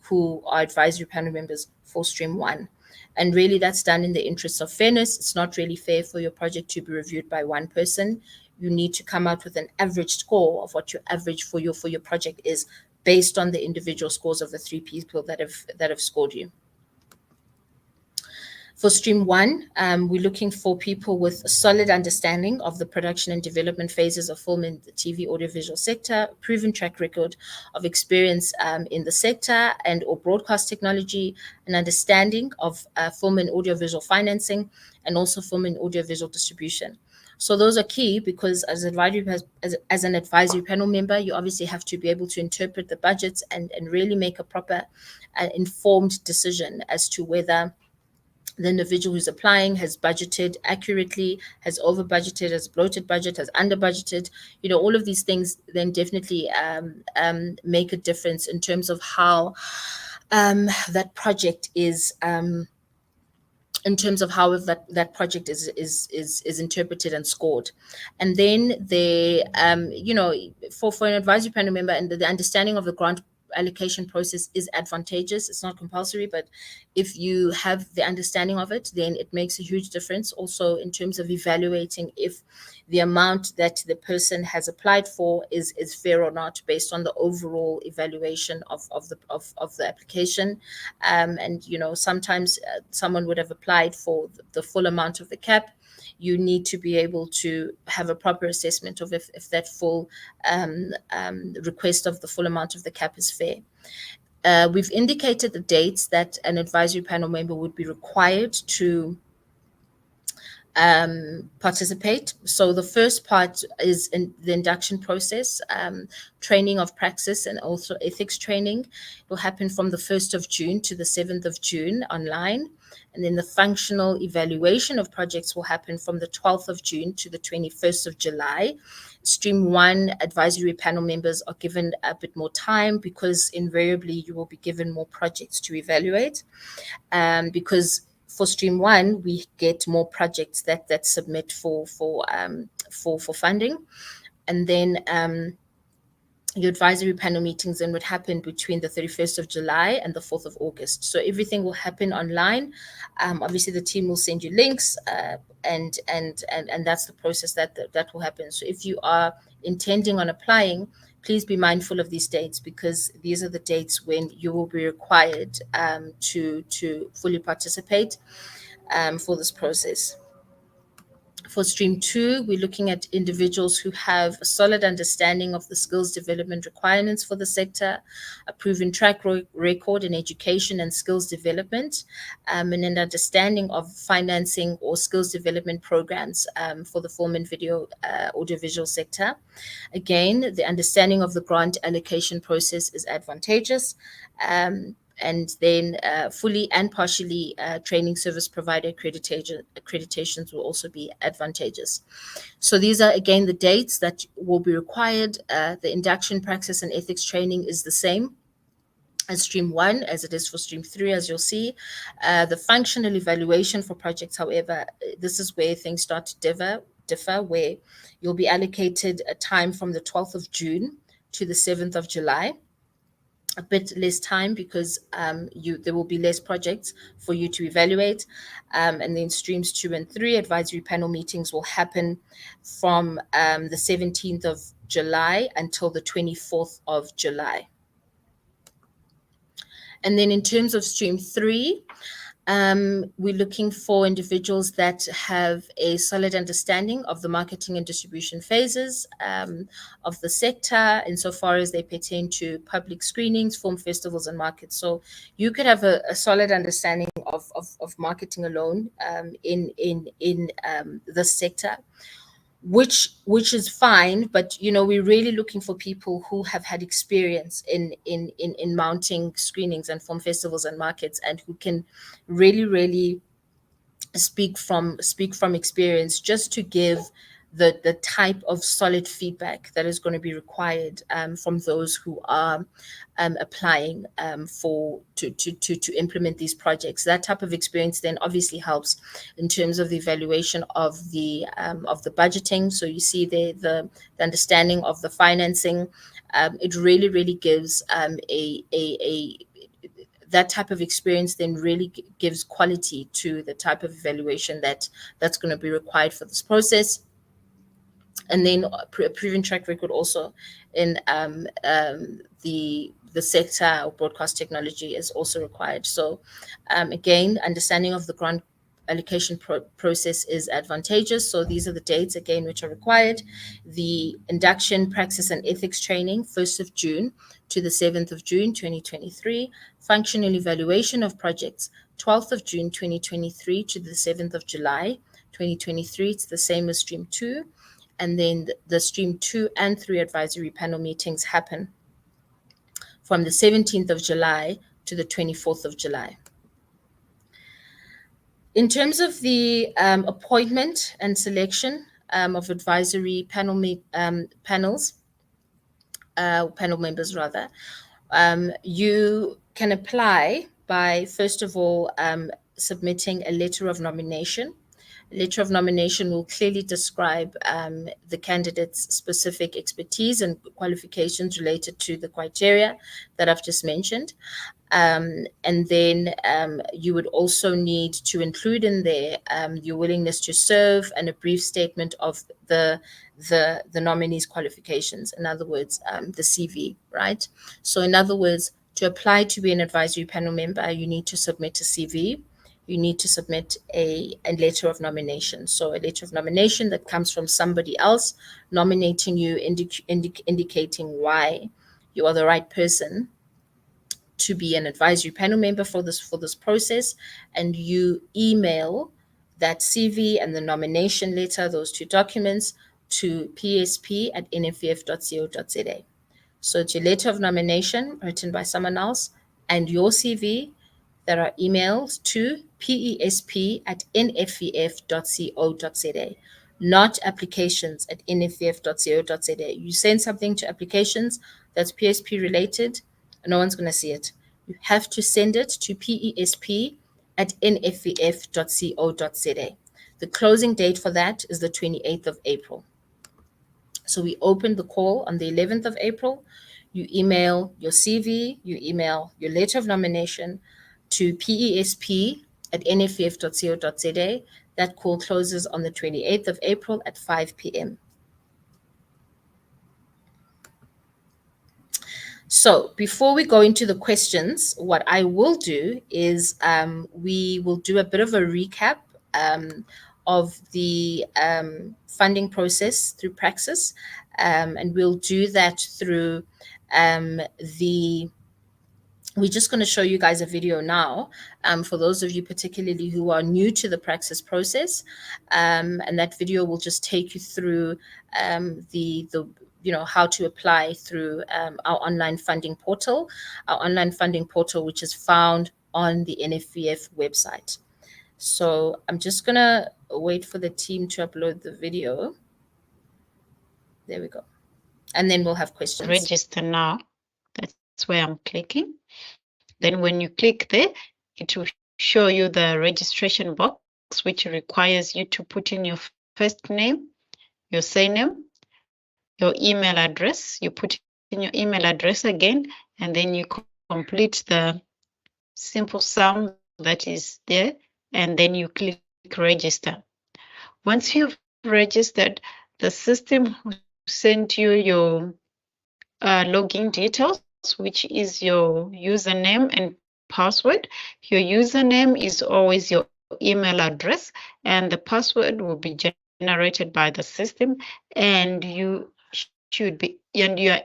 Speaker 2: who are advisory panel members for stream 1. And really that's done in the interest of fairness. It's not really fair for your project to be reviewed by one person. You need to come out with an average score of what your average for your project is, based on the individual scores of the 3 people that have scored you. For stream 1, we're looking for people with a solid understanding of the production and development phases of film and the TV audiovisual sector, proven track record of experience in the sector and or broadcast technology, an understanding of film and audiovisual financing, and also film and audiovisual distribution. So those are key, because as an advisory panel member, you obviously have to be able to interpret the budgets and really make a proper informed decision as to whether the individual who's applying has budgeted accurately, has over budgeted, has bloated budget, has under budgeted. All of these things then definitely make a difference in terms of how that project is in terms of how that project is interpreted and scored. And then they for an advisory panel member, and the understanding of the grant allocation process is advantageous. It's not compulsory, but if you have the understanding of it, then it makes a huge difference also in terms of evaluating if the amount that the person has applied for is fair or not, based on the overall evaluation of the application. And sometimes someone would have applied for the full amount of the cap. You need to be able to have a proper assessment of if that full request of the full amount of the cap is fair. We've indicated the dates that an advisory panel member would be required to participate. So the first part is in the induction process, training of Praxis and also ethics training. It will happen from the 1st of June to the 7th of June online. And then the functional evaluation of projects will happen from the 12th of June to the 21st of July. Stream 1 advisory panel members are given a bit more time, because invariably you will be given more projects to evaluate, because for stream 1 we get more projects that submit for funding. And then your advisory panel meetings then would happen between the 31st of July and the 4th of August. So everything will happen online. Obviously, the team will send you links, and that's the process that will happen. So if you are intending on applying, please be mindful of these dates, because these are the dates when you will be required to fully participate for this process. For stream 2, we're looking at individuals who have a solid understanding of the skills development requirements for the sector, a proven track record in education and skills development, and an understanding of financing or skills development programs for the film and video audiovisual sector. Again, the understanding of the grant allocation process is advantageous. And then fully and partially training service provider accreditations will also be advantageous. So these are, again, the dates that will be required. The induction, praxis, and ethics training is the same as stream 1 as it is for stream 3, as you'll see. The functional evaluation for projects, however, this is where things start to differ, where you'll be allocated a time from the 12th of June to the 7th of July. A bit less time, because there will be less projects for you to evaluate. And then streams 2 and 3 advisory panel meetings will happen from the 17th of July until the 24th of July. And then in terms of stream 3, we're looking for individuals that have a solid understanding of the marketing and distribution phases of the sector insofar as they pertain to public screenings, film festivals, and markets. So you could have a solid understanding of marketing alone in the sector, which is fine, but we're really looking for people who have had experience in mounting screenings and film festivals and markets, and who can really speak from experience, just to give the type of solid feedback that is going to be required from those who are applying to implement these projects. That type of experience then obviously helps in terms of the evaluation of the budgeting. So you see there the understanding of the financing. It really gives that type of experience then really gives quality to the type of evaluation that's going to be required for this process. And then a proven track record also in the sector of broadcast technology is also required. So again, understanding of the grant allocation process is advantageous. So these are the dates again which are required. The induction, praxis, and ethics training, 1st of June to the 7th of June 2023. Functional evaluation of projects, 12th of June 2023 to the 7th of July 2023. It's the same as stream 2. And then the stream 2 and 3 advisory panel meetings happen from the 17th of July to the 24th of July. In terms of the appointment and selection of advisory panel members rather, you can apply by, first of all, submitting a letter of nomination. A letter of nomination will clearly describe the candidate's specific expertise and qualifications related to the criteria that I've just mentioned. And then you would also need to include in there your willingness to serve and a brief statement of the nominee's qualifications. In other words, the CV, right? So in other words, to apply to be an advisory panel member, you need to submit a CV. You need to submit a letter of nomination. So a letter of nomination that comes from somebody else nominating you, indicating why you are the right person to be an advisory panel member for this process, and you email that CV and the nomination letter, those two documents, to PESP@nfvf.co.za. So it's your letter of nomination written by someone else and your CV that are emailed to PESP@nfvf.co.za, not applications at nfvf.co.za. You send something to applications that's PSP related, no one's going to see it. You have to send it to PESP@nfvf.co.za. The closing date for that is the 28th of April. So we opened the call on the 11th of April. You email your CV, you email your letter of nomination to PESP@nfvf.co.za. That call closes on the 28th of April at 5 p.m. So before we go into the questions, what I will do is we will do a bit of a recap of the funding process through Praxis, and we'll do that through we're just going to show you guys a video now for those of you particularly who are new to the Praxis process, and that video will just take you through how to apply through our online funding portal, which is found on the NFVF website. So I'm just going to wait for the team to upload the video. There we go. And then we'll have questions.
Speaker 3: Register now. That's where I'm clicking. Then when you click there, it will show you the registration box, which requires you to put in your first name, your surname, your email address. You put in your email address again, and then you complete the simple sum that is there, and then you click register. Once you've registered, the system will send you your login details, which is your username and password. Your username is always your email address, and the password will be generated by the system, and you are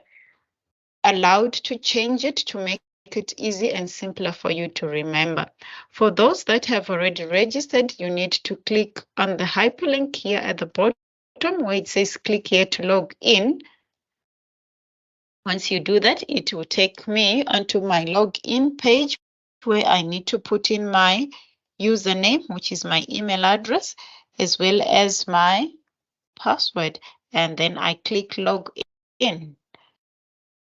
Speaker 3: allowed to change it to make it easy and simpler for you to remember. For those that have already registered, you need to click on the hyperlink here at the bottom where it says click here to log in. Once you do that, it will take me onto my login page where I need to put in my username, which is my email address, as well as my password. And then I click log in.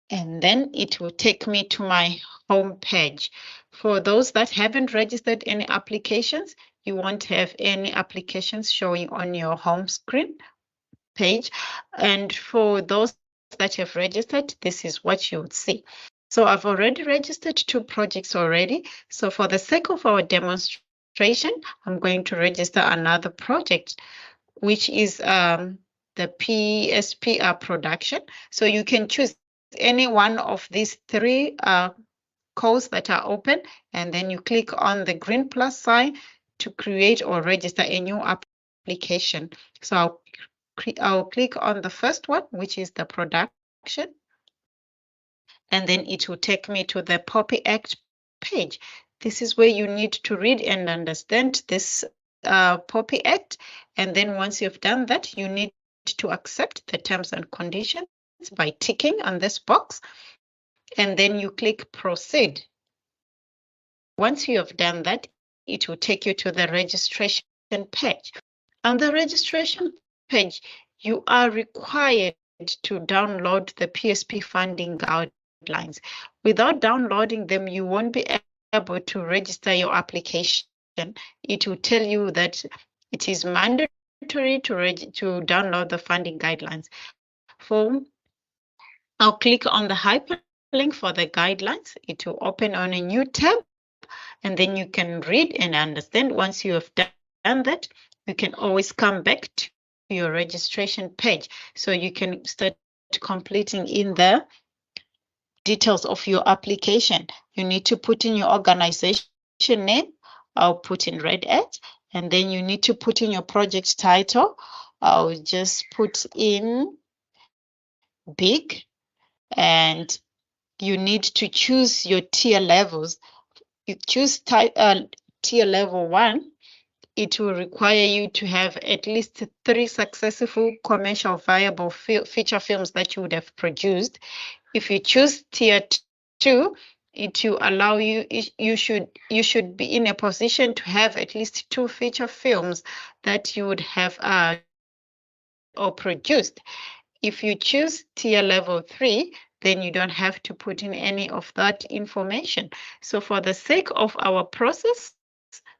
Speaker 3: And then it will take me to my home page. For those that haven't registered any applications, you won't have any applications showing on your home screen page. And for those that have registered, this is what you would see. So I've already registered 2 projects already. So for the sake of our demonstration, I'm going to register another project, which is the PESP production. So you can choose any one of these 3 calls that are open, and then you click on the green plus sign to create or register a new application. So I'll click on the first one, which is the production, and then it will take me to the POPI Act page. This is where you need to read and understand this POPI Act, and then once you've done that, you need to accept the terms and conditions by ticking on this box, and then you click proceed. Once you have done that, it will take you to the registration page. On the registration page, you are required to download the PSP funding guidelines. Without downloading them, you won't be able to register your application. It will tell you that it is mandatory to download the funding guidelines. I'll click on the hyperlink for the guidelines. It will open on a new tab, and then you can read and understand. Once you have done that, you can always come back to your registration page. So you can start completing in the details of your application. You need to put in your organization name. I'll put in Red Hat, and then you need to put in your project title. I'll just put in big, and you need to choose your tier levels. You choose tier level 1. It will require you to have at least 3 successful commercial viable feature films that you would have produced. If you choose tier 2, it will allow you, you should be in a position to have at least 2 feature films that you would have or produced. If you choose tier level 3, then you don't have to put in any of that information. So for the sake of our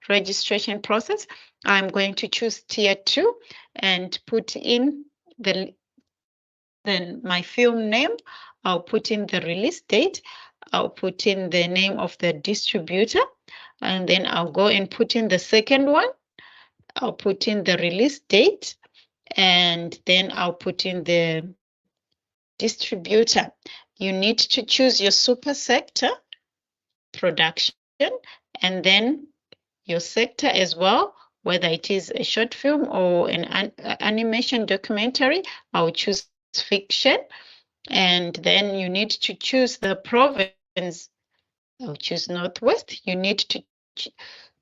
Speaker 3: registration process, I'm going to choose tier 2 and put in my film name. I'll put in the release date. I'll put in the name of the distributor, and then I'll go and put in the second one. I'll put in the release date, and then I'll put in the distributor. You need to choose your super sector, production, and then your sector as well, whether it is a short film or an animation documentary. I'll choose fiction, and then you need to choose the province. I'll choose Northwest. You need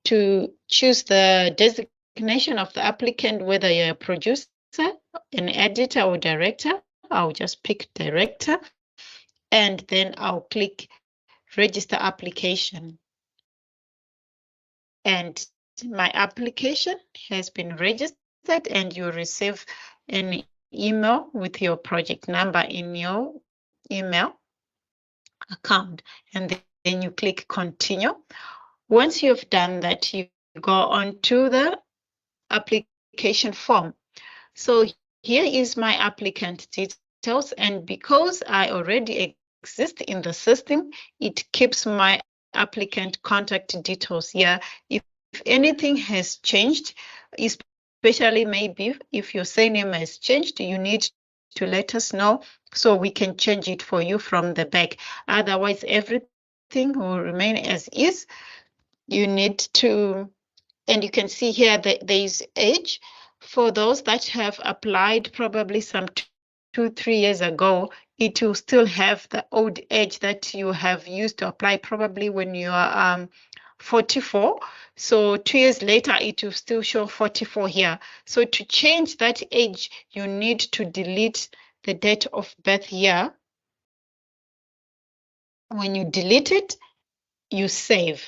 Speaker 3: to choose the designation of the applicant, whether you're a producer, an editor, or director. I'll just pick director, and then I'll click register application. And my application has been registered, and you receive an email with your project number in your email account, and then you click continue. Once you've done that, you go on to the application form. So here is my applicant details, and because I already exist in the system, it keeps my applicant contact details here. If anything has changed, especially maybe if your surname has changed, you need to let us know so we can change it for you from the back. Otherwise, everything will remain as is. You need to, and you can see here that there is age. For those that have applied probably some 2-3 years ago, it will still have the old age that you have used to apply probably when you are 44. So 2 years later, it will still show 44 here. So to change that age, you need to delete the date of birth here. When you delete it, you save.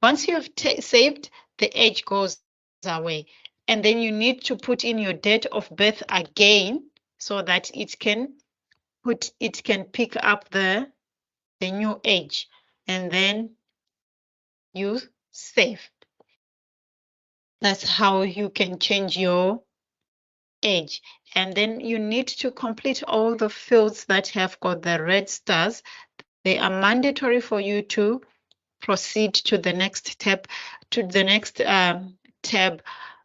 Speaker 3: Once you have saved, the age goes away. And then you need to put in your date of birth again so that it can pick up the new age. And then you save. That's how you can change your age. And then you need to complete all the fields that have got the red stars. They are mandatory for you to proceed to the next tab.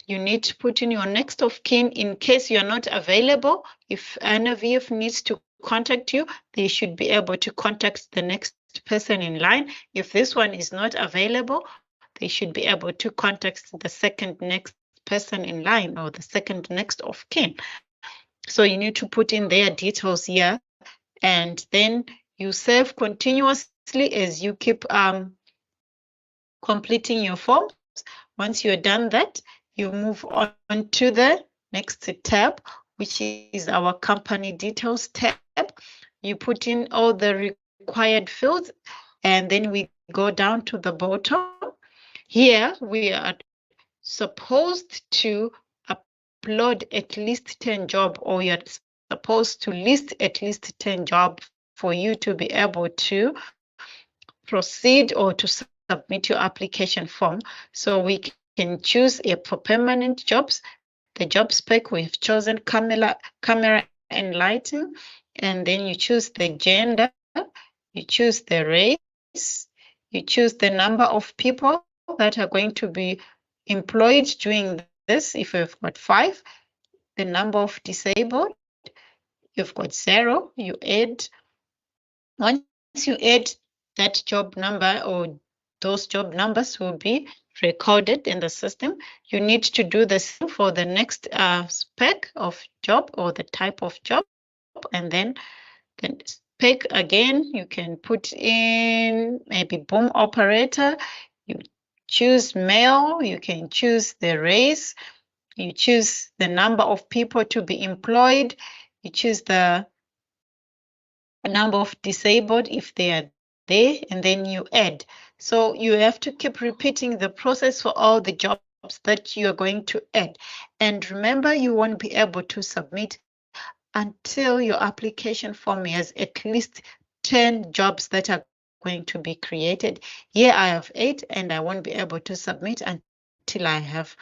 Speaker 3: You need to put in your next of kin in case you're not available. If NFVF needs to contact you, they should be able to contact the next person in line. If this one is not available, they should be able to contact the second next person in line or the second next of kin. So you need to put in their details here, and then you save continuously as you keep completing your forms. Once you're done that, you move on to the next tab, which is our company details tab. You put in all the required fields, and then we go down to the bottom. Here we are supposed to upload at least 10 jobs, or you're supposed to list at least 10 jobs for you to be able to proceed or to submit your application form. So we can choose for permanent jobs. The job spec, we've chosen camera and lighting, and then you choose the gender, you choose the race, you choose the number of people that are going to be employed doing this. If you've got 5, the number of disabled, you've got 0, you add. Once you add, that job number or those job numbers will be recorded in the system. You need to do the same for the next spec of job or the type of job, and then the spec again, you can put in maybe boom operator. You choose male, you can choose the race, you choose the number of people to be employed, you choose the number of disabled if they are there, and then you add. So you have to keep repeating the process for all the jobs that you are going to add. And remember, you won't be able to submit until your application form has at least 10 jobs that are going to be created. Here I have 8, and I won't be able to submit until I have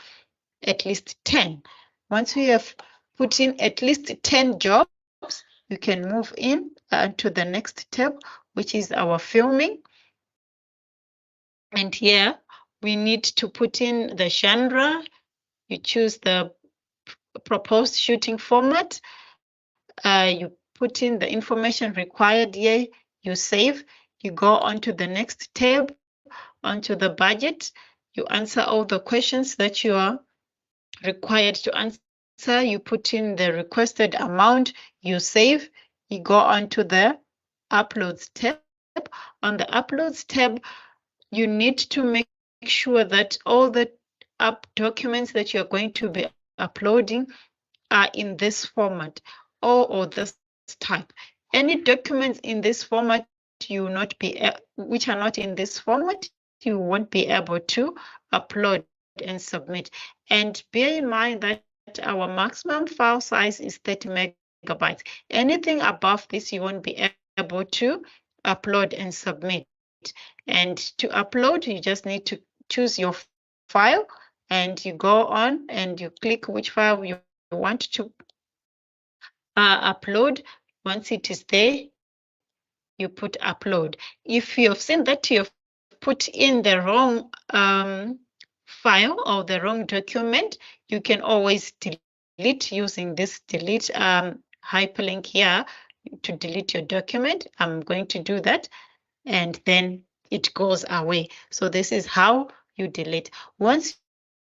Speaker 3: at least 10. Once we have put in at least 10 jobs, you can move in to the next tab, which is our filming. And here we need to put in the genre. You choose the proposed shooting format. You put in the information required here. You save. You go on to the next tab, onto the budget. You answer all the questions that you are required to answer. You put in the requested amount. You save. You go on to the uploads tab. On the uploads tab, you need to make sure that all the documents that you're going to be uploading are in this format or this type. Any documents in this format you will not be, which are not in this format, you won't be able to upload and submit. And bear in mind that our maximum file size is 30 megabytes. Anything above this, you won't be able to upload and submit. And to upload, you just need to choose your file, and you go on and you click which file you want to upload. Once it is there, you put upload. If you've seen that you've put in the wrong file or the wrong document, you can always delete using this delete hyperlink here to delete your document. I'm going to do that, and then it goes away. So this is how you delete. Once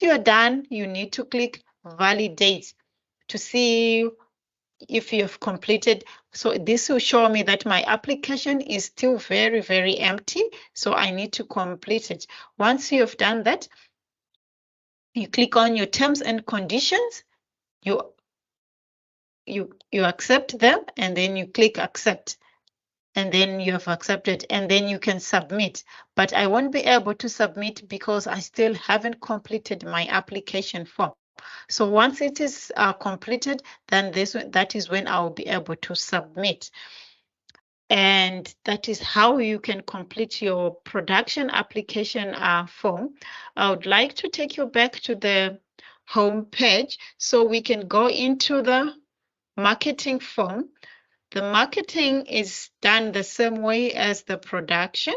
Speaker 3: you're done, you need to click validate to see if you've completed. So this will show me that my application is still very, very empty. So I need to complete it. Once you have done that, you click on your terms and conditions. You accept them, and then you click accept, and then you have accepted, and then you can submit. But I won't be able to submit because I still haven't completed my application form. So once it is completed, then that is when I will be able to submit. And that is how you can complete your production application form. I would like to take you back to the home page so we can go into the marketing form. The marketing is done the same way as the production,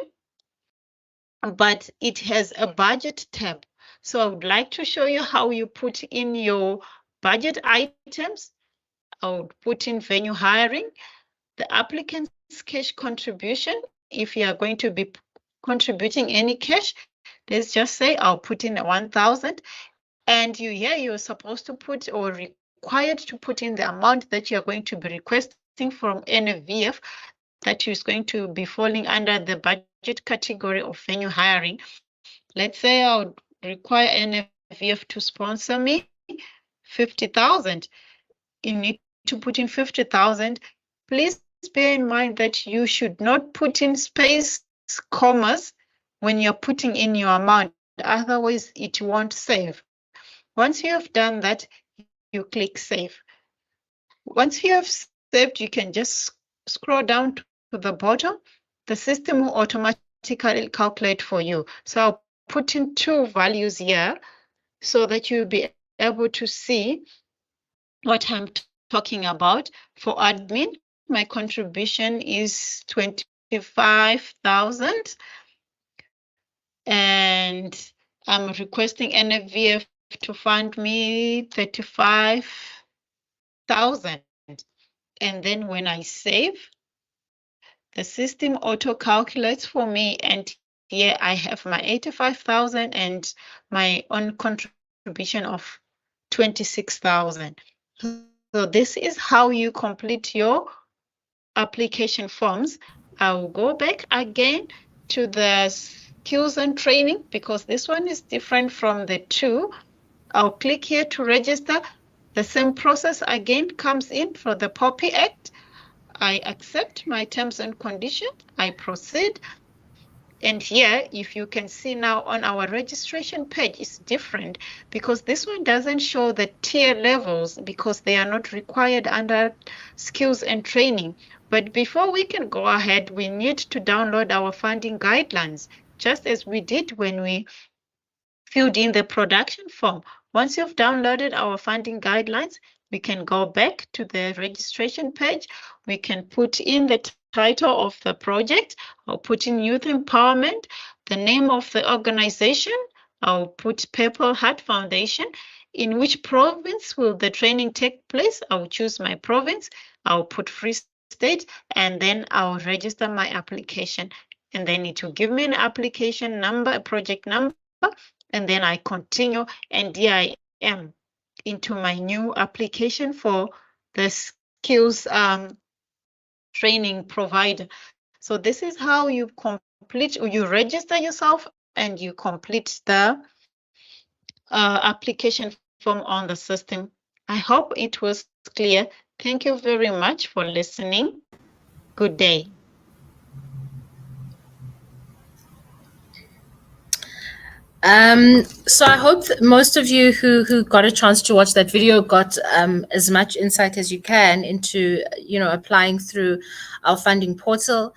Speaker 3: but it has a budget tab. So I would like to show you how you put in your budget items. I would put in venue hiring, the applicant's cash contribution. If you are going to be contributing any cash, let's just say I'll put in 1,000, and you're supposed to put or required to put in the amount that you're going to be requesting from NFVF that is going to be falling under the budget category of venue hiring. Let's say I would require NFVF to sponsor me 50,000. You need to put in 50,000. Please bear in mind that you should not put in space commas when you're putting in your amount. Otherwise, it won't save. Once you have done that, you click save. Once you have saved, you can just scroll down to the bottom. The system will automatically calculate for you. So I'll put in 2 values here so that you'll be able to see what I'm talking about. For admin, my contribution is 25,000, and I'm requesting NFVF to fund me 35,000. And then when I save, the system auto calculates for me, and here I have my 85,000 and my own contribution of 26,000. So this is how you complete your application forms. I will go back again to the skills and training because this one is different from the 2. I'll click here to register. The same process again comes in for the POPI Act. I accept my terms and conditions. I proceed. And here, if you can see now on our registration page, it's different because this one doesn't show the tier levels because they are not required under skills and training. But before we can go ahead, we need to download our funding guidelines, just as we did when we filled in the production form. Once you've downloaded our funding guidelines, we can go back to the registration page. We can put in the title of the project. I'll put in youth empowerment, the name of the organization. I'll put Purple Heart Foundation. In which province will the training take place? I'll choose my province. I'll put Free State, and then I'll register my application. And then it will give me an application number, a project number, and then I continue, and here I am into my new application for the skills training provider. So this is how you complete, or you register yourself and you complete the application form on the system. I hope it was clear. Thank you very much for listening. Good day.
Speaker 2: So I hope that most of you who got a chance to watch that video got as much insight as you can into, applying through our funding portal.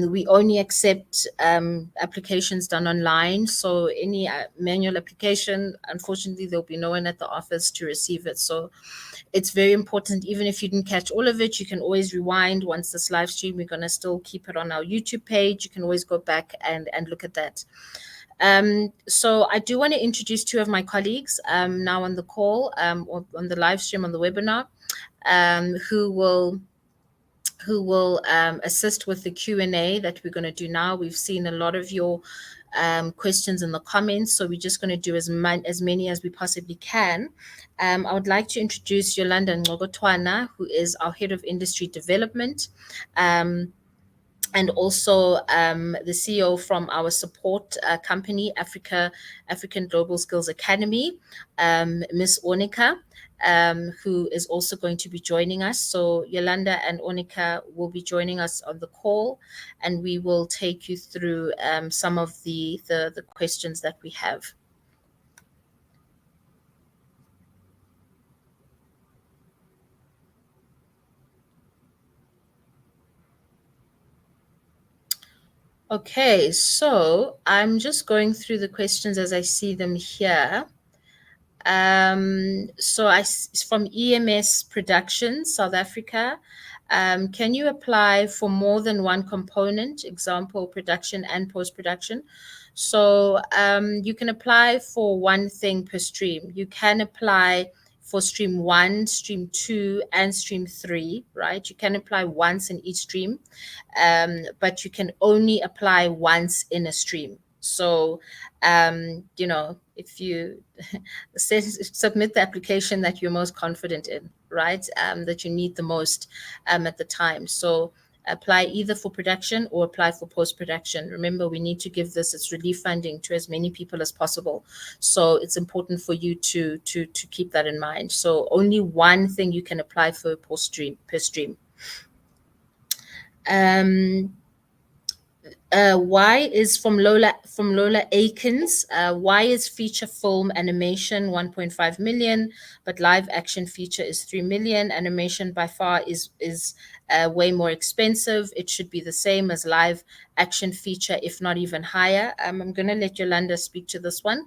Speaker 2: We only accept applications done online. So any manual application, unfortunately, there'll be no one at the office to receive it. So it's very important. Even if you didn't catch all of it, you can always rewind. Once this live stream, we're going to still keep it on our YouTube page. You can always go back and look at that. So I do want to introduce 2 of my colleagues now on the call or on the live stream on the webinar. who will assist with the Q&A that we're going to do now. We've seen a lot of your questions in the comments, so we're just going to do as many as we possibly can. I would like to introduce Yolanda Ngogotwana, who is our Head of Industry Development, and also the CEO from our support company, African Global Skills Academy, Miss Onika, who is also going to be joining us. So Yolanda and Onika will be joining us on the call, and we will take you through some of the questions that we have. Okay, so I'm just going through the questions as I see them here. So from EMS Productions, South Africa, can you apply for more than one component, example, production and post-production? So you can apply for one thing per stream. You can apply for stream 1, stream 2, and stream 3, right? You can apply once in each stream, but you can only apply once in a stream. So, you know, if you submit the application that you're most confident in, right? That you need the most at the time. So apply either for production or apply for post-production. Remember, we need to give this as relief funding to as many people as possible. So it's important for you to keep that in mind. So only one thing you can apply for per stream. Why is from Lola Akins? Why is feature film animation 1.5 million, but live action feature is 3 million? Animation by far is way more expensive. It should be the same as live action feature, if not even higher. I'm going to let Yolanda speak to this one.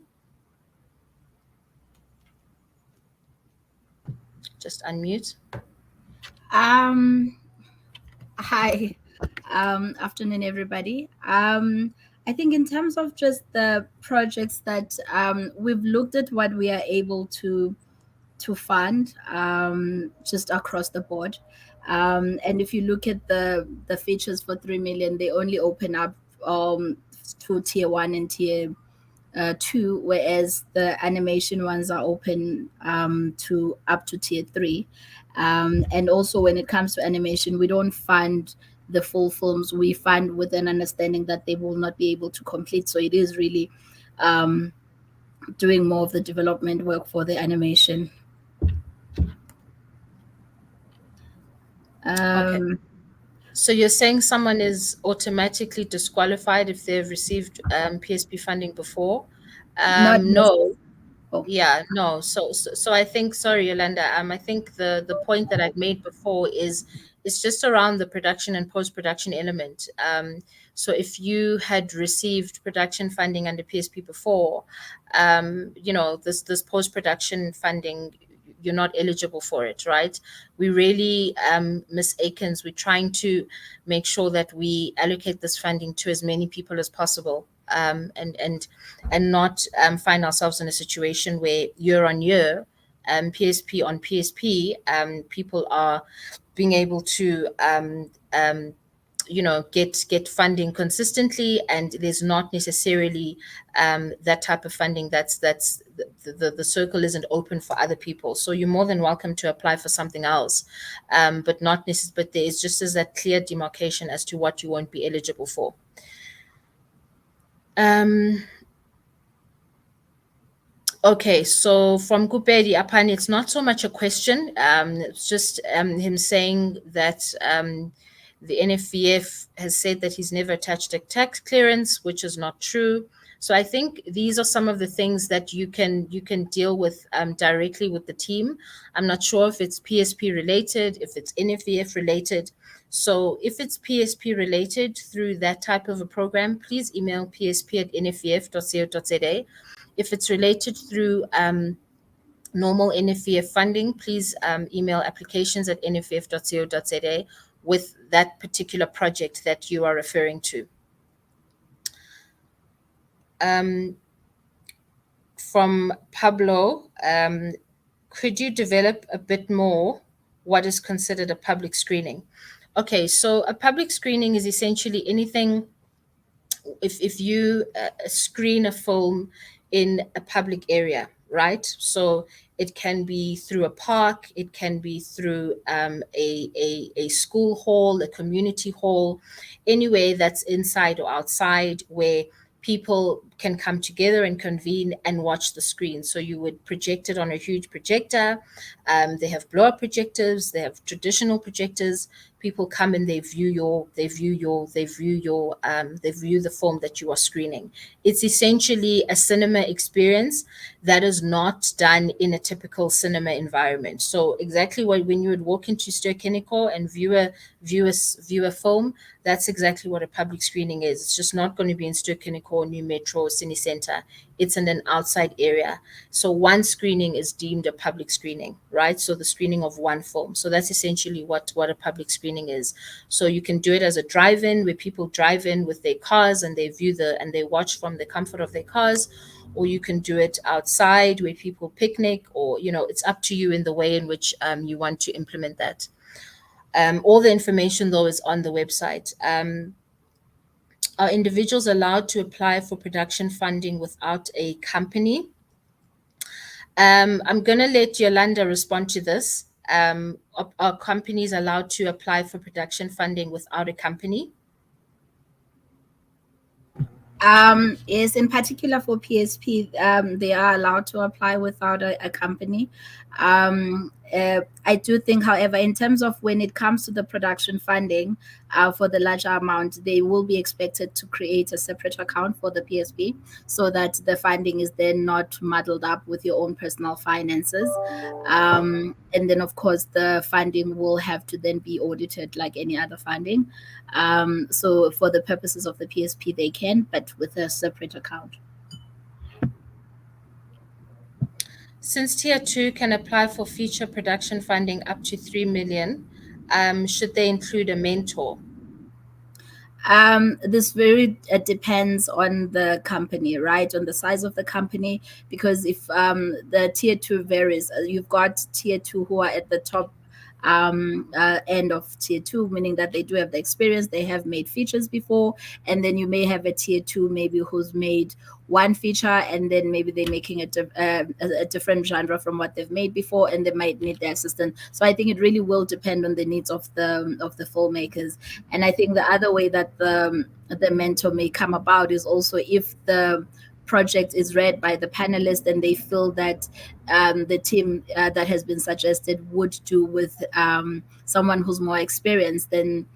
Speaker 2: Just unmute.
Speaker 4: Hi. Afternoon, everybody. I think in terms of just the projects that we've looked at what we are able to fund just across the board. And if you look at the features for 3 million, they only open up to tier 1 and tier 2, whereas the animation ones are open to up to tier 3. And also when it comes to animation, we don't fund the full films. We fund with an understanding that they will not be able to complete. So it is really doing more of the development work for the animation.
Speaker 2: Okay. So you're saying someone is automatically disqualified if they've received PSP funding before? No.
Speaker 4: Oh.
Speaker 2: Yeah, no. So I think, sorry, Yolanda, I think the point that I've made before is it's just around the production and post-production element. So if you had received production funding under PSP before, you know, this post-production funding, you're not eligible for it, right? We really, Ms. Akins, we're trying to make sure that we allocate this funding to as many people as possible, and not find ourselves in a situation where year on year, PSP on PSP, people are being able to you know, get funding consistently, and there's not necessarily that type of funding that's the circle isn't open for other people. So you're more than welcome to apply for something else, but not necessarily. But there is just as that clear demarcation as to what you won't be eligible for. Okay, so from Kupedi Apani, it's not so much a question. It's just him saying that the NFVF has said that he's never touched a tax clearance, which is not true. So I think these are some of the things that you can deal with directly with the team. I'm not sure if it's PSP related, if it's NFVF related. So if it's PSP related through that type of a program, please email psp@nfvf.co.za. If it's related through normal NFVF funding, please email applications@nfvf.co.za with that particular project that you are referring to. From Pablo, could you develop a bit more what is considered a public screening. Okay, so a public screening is essentially anything. If you screen a film in a public area, right? So it can be through a park, it can be through a school hall, a community hall, anywhere that's inside or outside where people can come together and convene and watch the screen. So you would project it on a huge projector. They have blow-up projectors, they have traditional projectors. People come and they view the film that you are screening. It's essentially a cinema experience that is not done in a typical cinema environment. So exactly when you would walk into Ster-Kinekor and view a film, that's exactly what a public screening is. It's just not going to be in Ster-Kinekor, New Metro, or Cine Center. It's in an outside area. So one screening is deemed a public screening, right? So the screening of one film. So that's essentially what a public screening is. So you can do it as a drive-in, where people drive in with their cars and they they watch from the comfort of their cars, or you can do it outside where people picnic, or it's up to you in the way in which you want to implement that. All the information though is on the website. Are individuals allowed to apply for production funding without a company? I'm going to let Yolanda respond to this. Are companies allowed to apply for production funding without a company?
Speaker 4: Yes, in particular for PSP, they are allowed to apply without a company. I do think, however, in terms of when it comes to the production funding for the larger amount, they will be expected to create a separate account for the PSP so that the funding is then not muddled up with your own personal finances. And then, of course, the funding will have to then be audited like any other funding. So for the purposes of the PSP, they can, but with a separate account.
Speaker 2: Since Tier 2 can apply for feature production funding up to 3 million, should they include a mentor?
Speaker 4: This very depends on the company, right? On the size of the company, because if the Tier 2 varies, you've got Tier 2 who are at the top end of Tier 2, meaning that they do have the experience, they have made features before, and then you may have a Tier 2 maybe who's made one feature, and then maybe they're making a different genre from what they've made before, and they might need their assistant. So I think it really will depend on the needs of the filmmakers. And I think the other way that the mentor may come about is also if the project is read by the panelists and they feel that the team that has been suggested would do with someone who's more experienced, then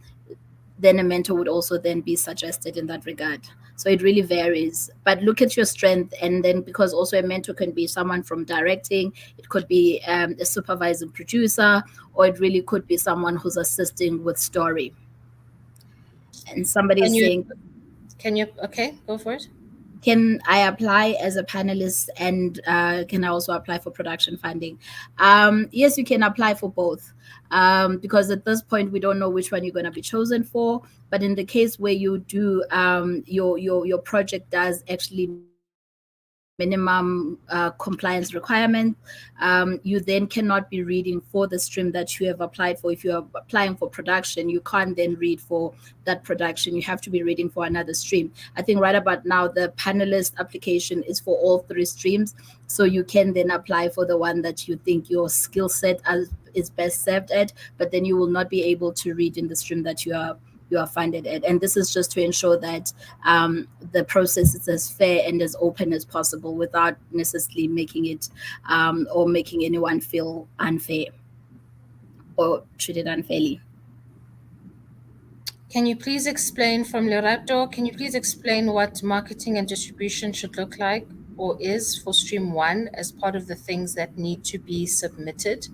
Speaker 4: a mentor would also then be suggested in that regard. So it really varies, but look at your strength. And then, because also a mentor can be someone from directing, it could be a supervising producer, or it really could be someone who's assisting with story. And somebody is saying,
Speaker 2: okay, go for it.
Speaker 4: Can I apply as a panelist, and can I also apply for production funding? Yes, you can apply for both, because at this point we don't know which one you're going to be chosen for. But in the case where you do, your project does actually minimum compliance requirement, you then cannot be reading for the stream that you have applied for. If you're applying for production, you can't then read for that production. You have to be reading for another stream. I think right about now the panelist application is for all 3 streams, so you can then apply for the one that you think your skill set is best served at, but then you will not be able to read in the stream that you are funded at. And this is just to ensure that the process is as fair and as open as possible without necessarily making it or making anyone feel unfair or treated unfairly.
Speaker 2: Can you please explain from Lorato, can you please explain what marketing and distribution should look like or is for Stream 1 as part of the things that need to be submitted?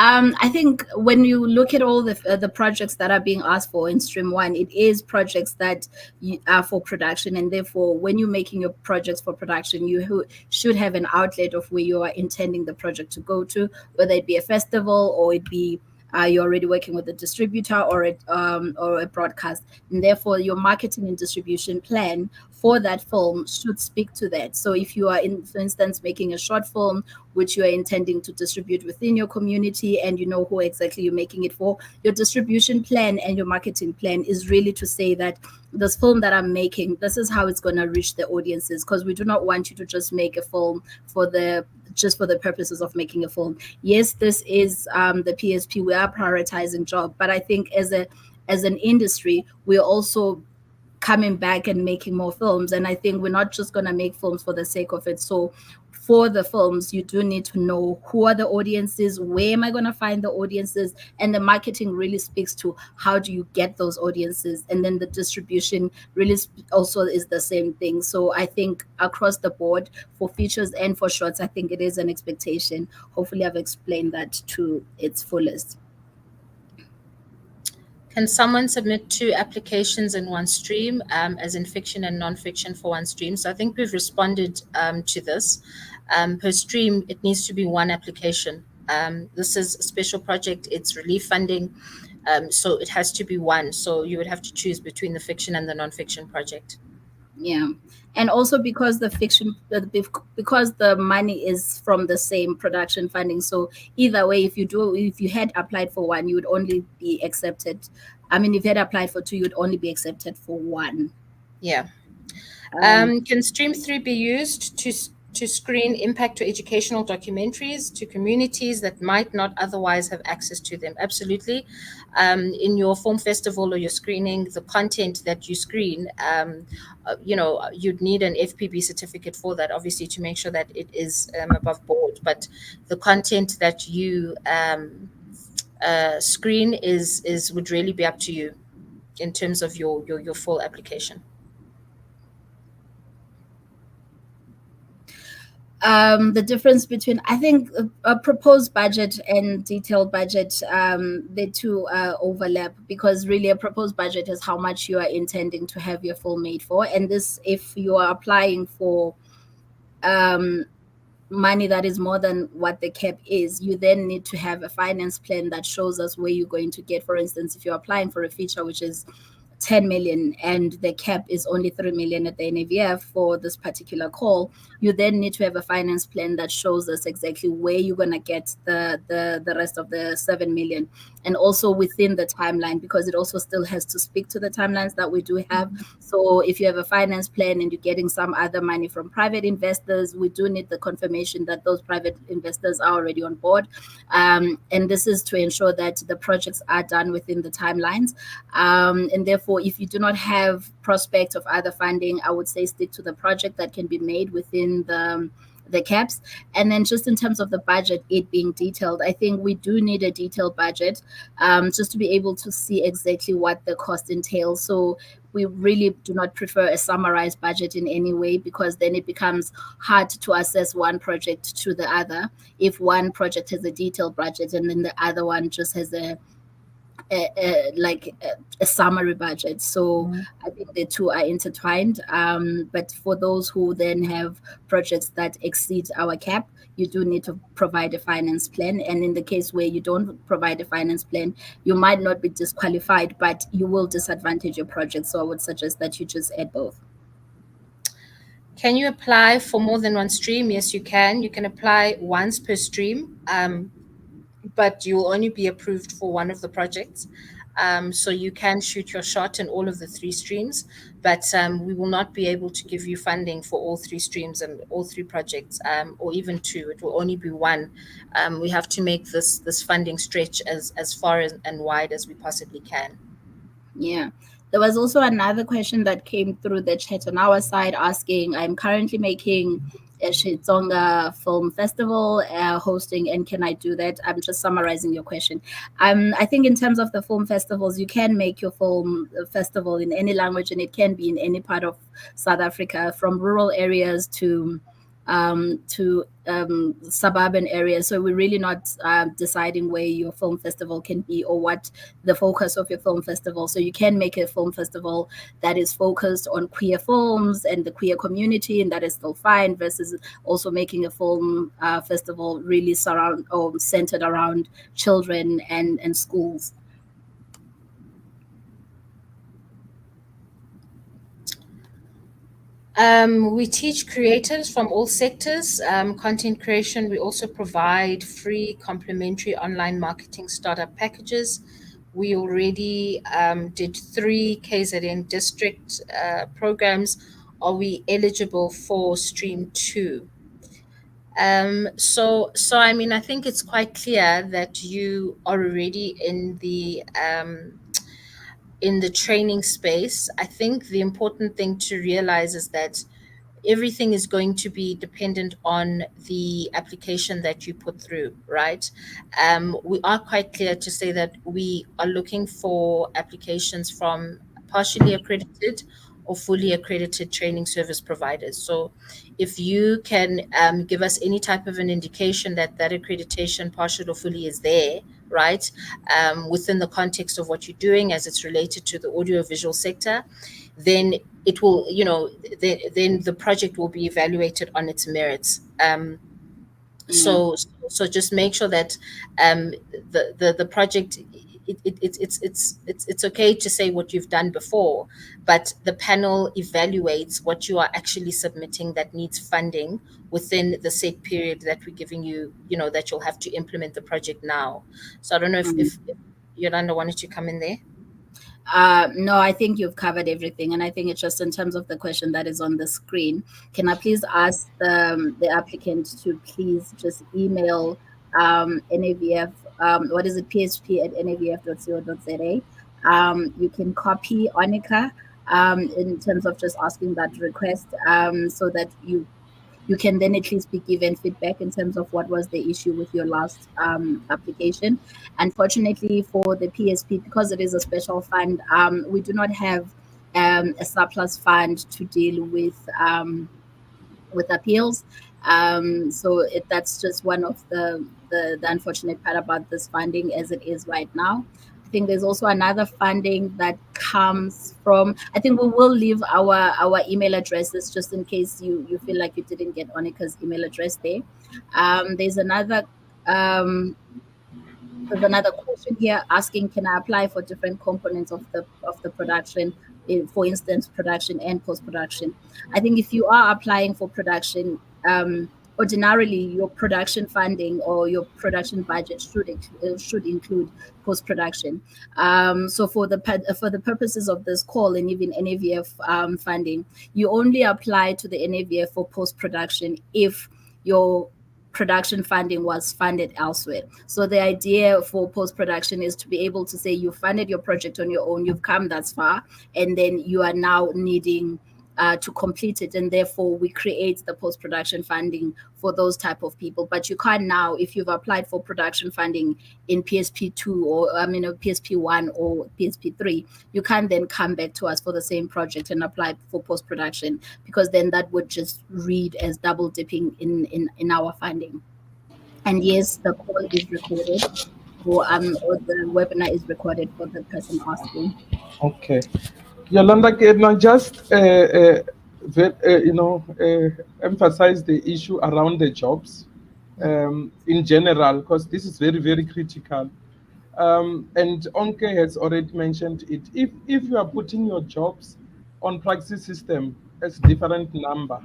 Speaker 4: I think when you look at all the projects that are being asked for in Stream 1, it is projects that are for production, and therefore when you're making your projects for production, you should have an outlet of where you are intending the project to go to, whether it be a festival or it be you're already working with a distributor or a broadcast, and therefore your marketing and distribution plan for that film should speak to that. So if you are, for instance, making a short film which you are intending to distribute within your community, and you know who exactly you're making it for, your distribution plan and your marketing plan is really to say that this film that I'm making, this is how it's going to reach the audiences, because we do not want you to just make a film for the purposes of making a film. Yes, this is the PSP. We are prioritizing job, but I think as an industry, we're also coming back and making more films. And I think we're not just going to make films for the sake of it. So for the films, you do need to know who are the audiences, where am I going to find the audiences, and the marketing really speaks to how do you get those audiences, and then the distribution really also is the same thing. So I think across the board for features and for shorts, I think it is an expectation. Hopefully I've explained that to its fullest.
Speaker 2: Can someone submit 2 applications in one stream, as in fiction and non-fiction for one stream? So I think we've responded to this. Per stream, it needs to be 1 application. This is a special project, it's relief funding, so it has to be 1. So you would have to choose between the fiction and the non-fiction project.
Speaker 4: Yeah, and also because because the money is from the same production funding, so either way, if you had applied for 1, you would only be accepted. I mean, if you had applied for 2, you'd only be accepted for 1.
Speaker 2: Yeah. Can Stream 3 be used to screen impact or educational documentaries to communities that might not otherwise have access to them? Absolutely. In your film festival or your screening, the content that you screen, you'd need an FPB certificate for that, obviously, to make sure that it is above board. But the content that you screen would really be up to you in terms of your full application.
Speaker 4: The difference between, I think, a proposed budget and detailed budget, the two overlap, because really a proposed budget is how much you are intending to have your film made for. And this, if you are applying for money that is more than what the cap is, you then need to have a finance plan that shows us where you're going to get. For instance, if you're applying for a feature which is 10 million and the cap is only 3 million at the NFVF for this particular call, you then need to have a finance plan that shows us exactly where you're going to get the rest of the 7 million, and also within the timeline, because it also still has to speak to the timelines that we do have. So if you have a finance plan and you're getting some other money from private investors, we do need the confirmation that those private investors are already on board, and this is to ensure that the projects are done within the timelines, and therefore, if you do not have prospect of other funding, I would say stick to the project that can be made within the caps. And then just in terms of the budget, it being detailed, I think we do need a detailed budget, just to be able to see exactly what the cost entails. So we really do not prefer a summarized budget in any way, because then it becomes hard to assess one project to the other if one project has a detailed budget and then the other one just has a summary budget. So I think the two are intertwined, but for those who then have projects that exceed our cap, you do need to provide a finance plan. And in the case where you don't provide a finance plan, you might not be disqualified, but you will disadvantage your project. So I would suggest that you just add both.
Speaker 2: Can you apply for more than one stream? Yes, you can. You can apply once per stream, but you will only be approved for one of the projects. So you can shoot your shot in all of the 3 streams, but we will not be able to give you funding for all 3 streams and all 3 projects, or even 2. It will only be 1. We have to make this funding stretch as far and wide as we possibly can.
Speaker 4: Yeah. There was also another question that came through the chat on our side asking, I'm currently making a Xitsonga Film Festival hosting, and can I do that? I'm just summarizing your question. I think in terms of the film festivals, you can make your film festival in any language, and it can be in any part of South Africa, from rural areas to to suburban areas. So we're really not deciding where your film festival can be or what the focus of your film festival. So you can make a film festival that is focused on queer films and the queer community, and that is still fine, versus also making a film festival really surround or centered around children and schools.
Speaker 2: We teach creators from all sectors content creation. We also provide free complimentary online marketing startup packages. We already did 3 KZN district programs. Are we eligible for stream 2? So I mean, I think it's quite clear that you are already in the training space. I think the important thing to realize is that everything is going to be dependent on the application that you put through, right? We are quite clear to say that we are looking for applications from partially accredited or fully accredited training service providers. So if you can give us any type of an indication that that accreditation, partial or fully, is there, right, within the context of what you're doing as it's related to the audiovisual sector, then it will, then the project will be evaluated on its merits. So just make sure that the project, it's okay to say what you've done before, but the panel evaluates what you are actually submitting that needs funding within the set period that we're giving you, that you'll have to implement the project now. So I don't know if Yolanda wanted to come in there.
Speaker 4: No, I think you've covered everything, and I think it's just in terms of the question that is on the screen. Can I please ask the applicant to please just email NAVF, what is it, PSP at navf.co.za. You can copy Onika in terms of just asking that request, so that you can then at least be given feedback in terms of what was the issue with your last application. Unfortunately, for the PSP, because it is a special fund, we do not have a surplus fund to deal with appeals. That's just one of the unfortunate part about this funding as it is right now. I think there's also another funding that comes from, I think we will leave our email addresses just in case you feel like you didn't get Onika's email address there. There's another question here asking, can I apply for different components of the production, for instance, production and post-production? I think if you are applying for production, ordinarily your production funding or your production budget should include post-production. So for the purposes of this call and even NAVF funding, you only apply to the NAVF for post-production if your production funding was funded elsewhere. So the idea for post-production is to be able to say you funded your project on your own, you've come that far, and then you are now needing to complete it, and therefore we create the post-production funding for those type of people. But you can't now, if you've applied for production funding in PSP2 or PSP1 or PSP3, you can't then come back to us for the same project and apply for post-production, because then that would just read as double dipping in our funding. And yes, the call is recorded, or the webinar is recorded for the person asking.
Speaker 5: Okay. Yolanda, can I just emphasize the issue around the jobs in general, because this is very, very critical. And Onke has already mentioned it. If you are putting your jobs on Praxis system as different number,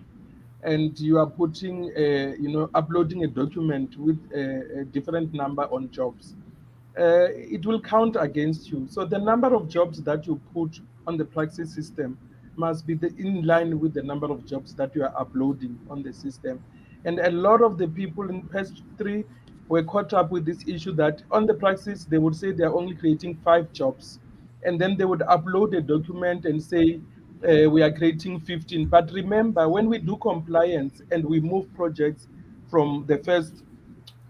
Speaker 5: and you are putting, uploading a document with a different number on jobs, it will count against you. So the number of jobs that you put on the Praxis system must be in line with the number of jobs that you are uploading on the system. And a lot of the people in PESP3 were caught up with this issue that on the Praxis, they would say they're only creating 5 jobs. And then they would upload a document and say, we are creating 15. But remember, when we do compliance and we move projects from the first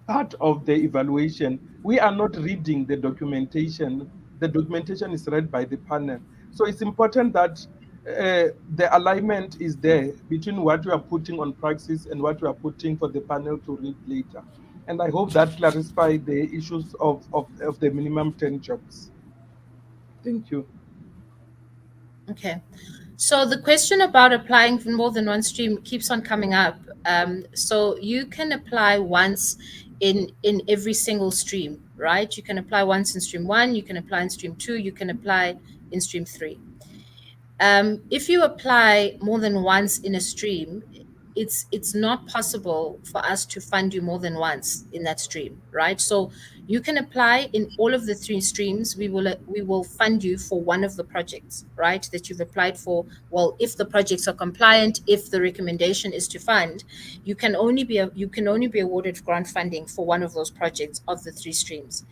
Speaker 5: part of the evaluation, we are not reading the documentation. The documentation is read by the panel. So it's important that the alignment is there between what we are putting on Praxis and what we are putting for the panel to read later. And I hope that clarifies the issues of the minimum 10 jobs. Thank you.
Speaker 2: Okay. So the question about applying for more than one stream keeps on coming up. So you can apply once in every single stream, right? You can apply once in stream 1, you can apply in stream 2, you can apply in stream 3. If you apply more than once in a stream, it's not possible for us to fund you more than once in that stream, right? So you can apply in all of the 3 streams. We will fund you for one of the projects, right, that you've applied for. Well, if the projects are compliant, if the recommendation is to fund, you can only be awarded grant funding for one of those projects of the 3 streams.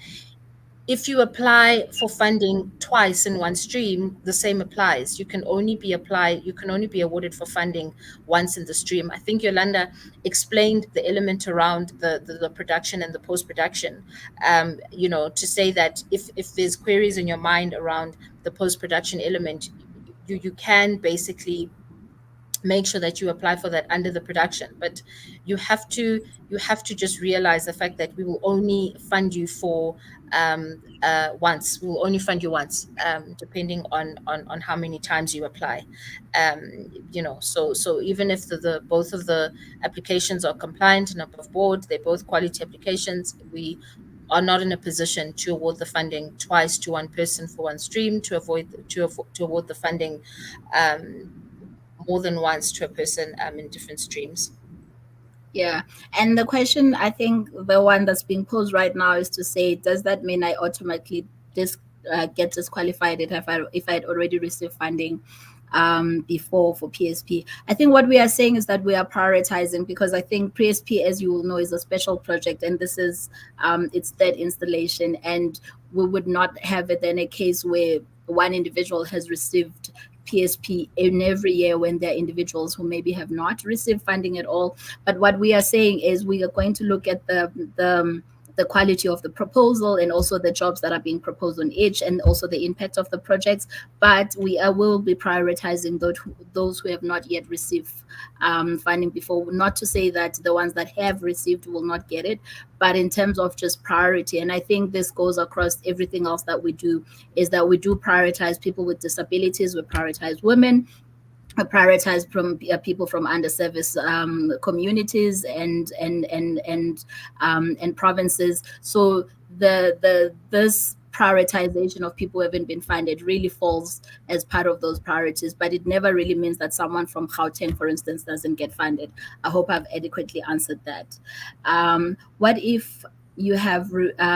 Speaker 2: If you apply for funding twice in one stream, the same applies. You can only be awarded for funding once in the stream. I think Yolanda explained the element around the production and the post-production, to say that if there's queries in your mind around the post-production element, you can basically make sure that you apply for that under the production. But you have to just realize the fact that we will only fund you for once. We will only fund you once, depending on how many times you apply. So even if the both of the applications are compliant and above board, they're both quality applications, we are not in a position to award the funding twice to one person for one stream, to award the funding more than once to a person in different streams.
Speaker 4: Yeah. And the question, I think the one that's being posed right now is to say, does that mean I automatically get disqualified if I'd already received funding before for PSP? I think what we are saying is that we are prioritizing, because I think PSP, as you will know, is a special project, and this is its third installation, and we would not have it in a case where one individual has received PSP in every year when there are individuals who maybe have not received funding at all. But what we are saying is we are going to look at the quality of the proposal and also the jobs that are being proposed on each, and also the impact of the projects. But we will be prioritizing those who have not yet received funding before. Not to say that the ones that have received will not get it, but in terms of just priority. And I think this goes across everything else that we do, is that we do prioritize people with disabilities, we prioritize women, prioritize from people from underserviced communities and provinces. So this prioritization of people who haven't been funded really falls as part of those priorities, but it never really means that someone from Gauteng, for instance, doesn't get funded. I hope I've adequately answered that. What if you have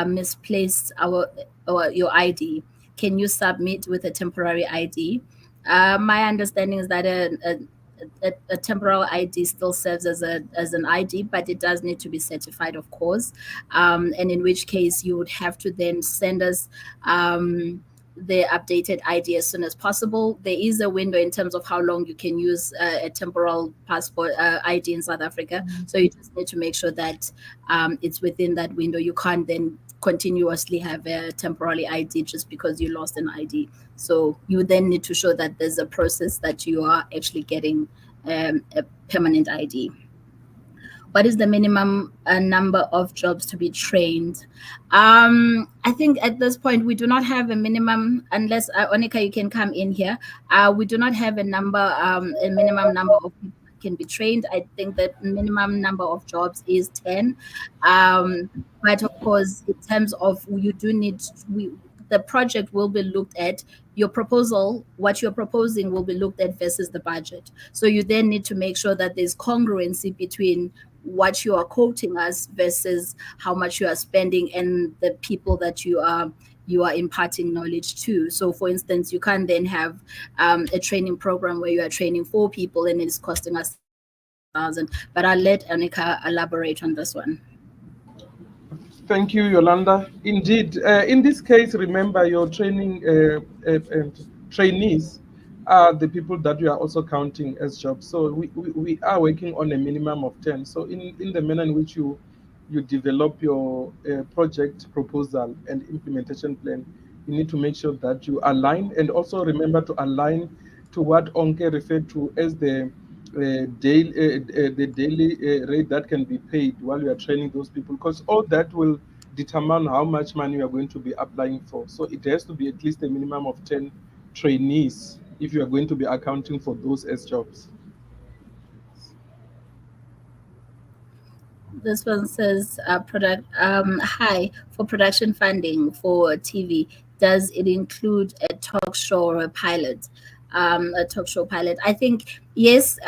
Speaker 4: misplaced your ID? Can you submit with a temporary ID? My understanding is that a temporal ID still serves as an ID, but it does need to be certified, of course. And in which case you would have to then send us the updated ID as soon as possible. There is a window in terms of how long you can use a temporal passport ID in South Africa. So you just need to make sure that it's within that window. You can't then continuously have a temporary ID just because you lost an ID. So you then need to show that there's a process that you are actually getting a permanent ID. What is the minimum number of jobs to be trained? I think at this point we do not have a minimum, unless Onika, you can come in here. We do not have a minimum number of people can be trained. I think the minimum number of jobs is 10. But of course, in terms of the project will be looked at. Your proposal, what you're proposing, will be looked at versus the budget. So you then need to make sure that there's congruency between what you are quoting us versus how much you are spending and the people that you are imparting knowledge to. So for instance, you can't then have a training program where you are training 4 people and it's costing us 1,000. But I'll let Anika elaborate on this one.
Speaker 5: Thank you, Yolanda. Indeed, in this case, remember your training trainees are the people that we are also counting as jobs. So we are working on a minimum of 10. So in the manner in which you develop your project proposal and implementation plan, you need to make sure that you align, and also remember to align to what Onke referred to as the daily rate that can be paid while you are training those people, because all that will determine how much money you are going to be applying for. So it has to be at least a minimum of 10 trainees if you are going to be accounting for those as jobs.
Speaker 4: This one says, hi, for production funding for TV, does it include a talk show or a pilot? A talk show pilot. I think yes.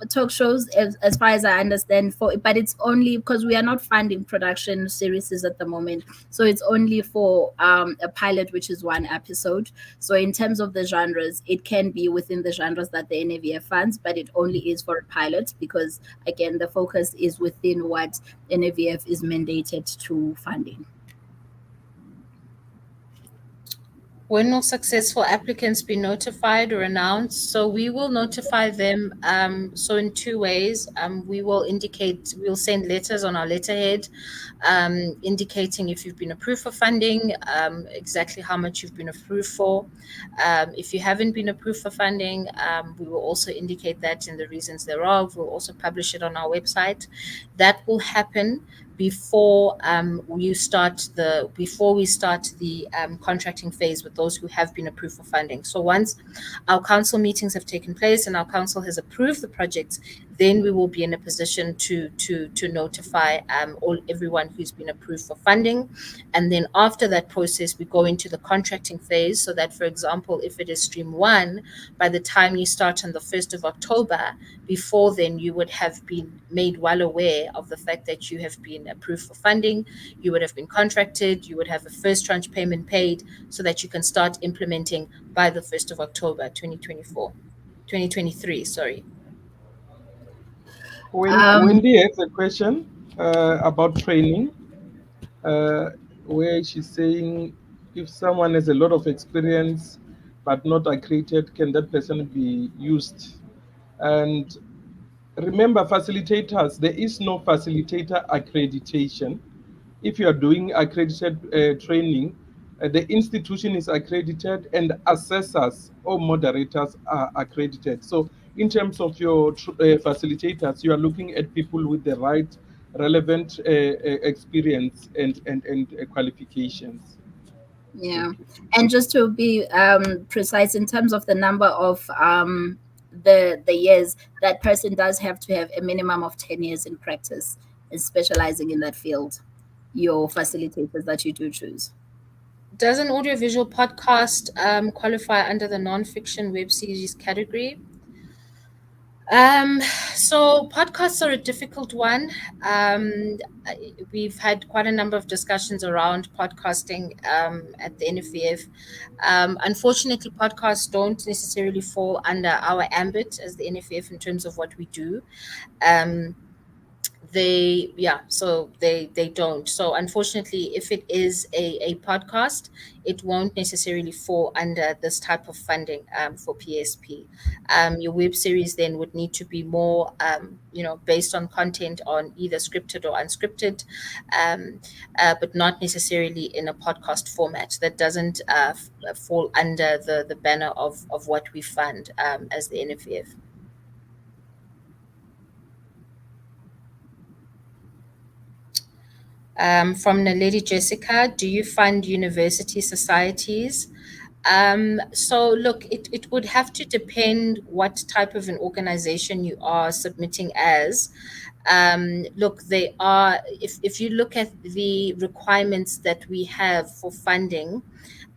Speaker 4: Talk shows, as far as I understand, but it's only because we are not funding production series at the moment, so it's only for a pilot, which is one episode. So in terms of the genres, it can be within the genres that the NFVF funds, but it only is for a pilot because again the focus is within what NFVF is mandated to funding.
Speaker 2: When will successful applicants be notified or announced? So we will notify them. So in two ways, we'll send letters on our letterhead, indicating if you've been approved for funding, exactly how much you've been approved for. If you haven't been approved for funding, we will also indicate that in the reasons thereof. We'll also publish it on our website. That will happen before we start the contracting phase with those who have been approved for funding. So once our council meetings have taken place and our council has approved the projects, then we will be in a position to notify everyone who's been approved for funding. And then after that process, we go into the contracting phase, so that, for example, if it is stream 1, by the time you start on the 1st of October, before then you would have been made well aware of the fact that you have been approved for funding, you would have been contracted, you would have a first tranche payment paid, so that you can start implementing by the 1st of October 2023, sorry.
Speaker 5: Wendy has a question about training, where she's saying if someone has a lot of experience but not accredited, can that person be used? And remember, facilitators, there is no facilitator accreditation. If you are doing accredited training, the institution is accredited and assessors or moderators are accredited. So in terms of your facilitators, you are looking at people with the right relevant experience and qualifications.
Speaker 4: Yeah, and just to be precise in terms of the number of the years, that person does have to have a minimum of 10 years in practice and specializing in that field, your facilitators that you do choose.
Speaker 2: Does an audiovisual podcast qualify under the non-fiction web series category? So podcasts are a difficult one. We've had quite a number of discussions around podcasting at the NFVF. Unfortunately, podcasts don't necessarily fall under our ambit as the NFVF in terms of what we do. They don't. So unfortunately, if it is a podcast, it won't necessarily fall under this type of funding for PSP. Your web series then would need to be more based on content on either scripted or unscripted, but not necessarily in a podcast format. That doesn't fall under the banner of what we fund as the NFVF. From Naledi Jessica, do you fund university societies? So look, it would have to depend what type of an organization you are submitting as. Look, they are, if you look at the requirements that we have for funding,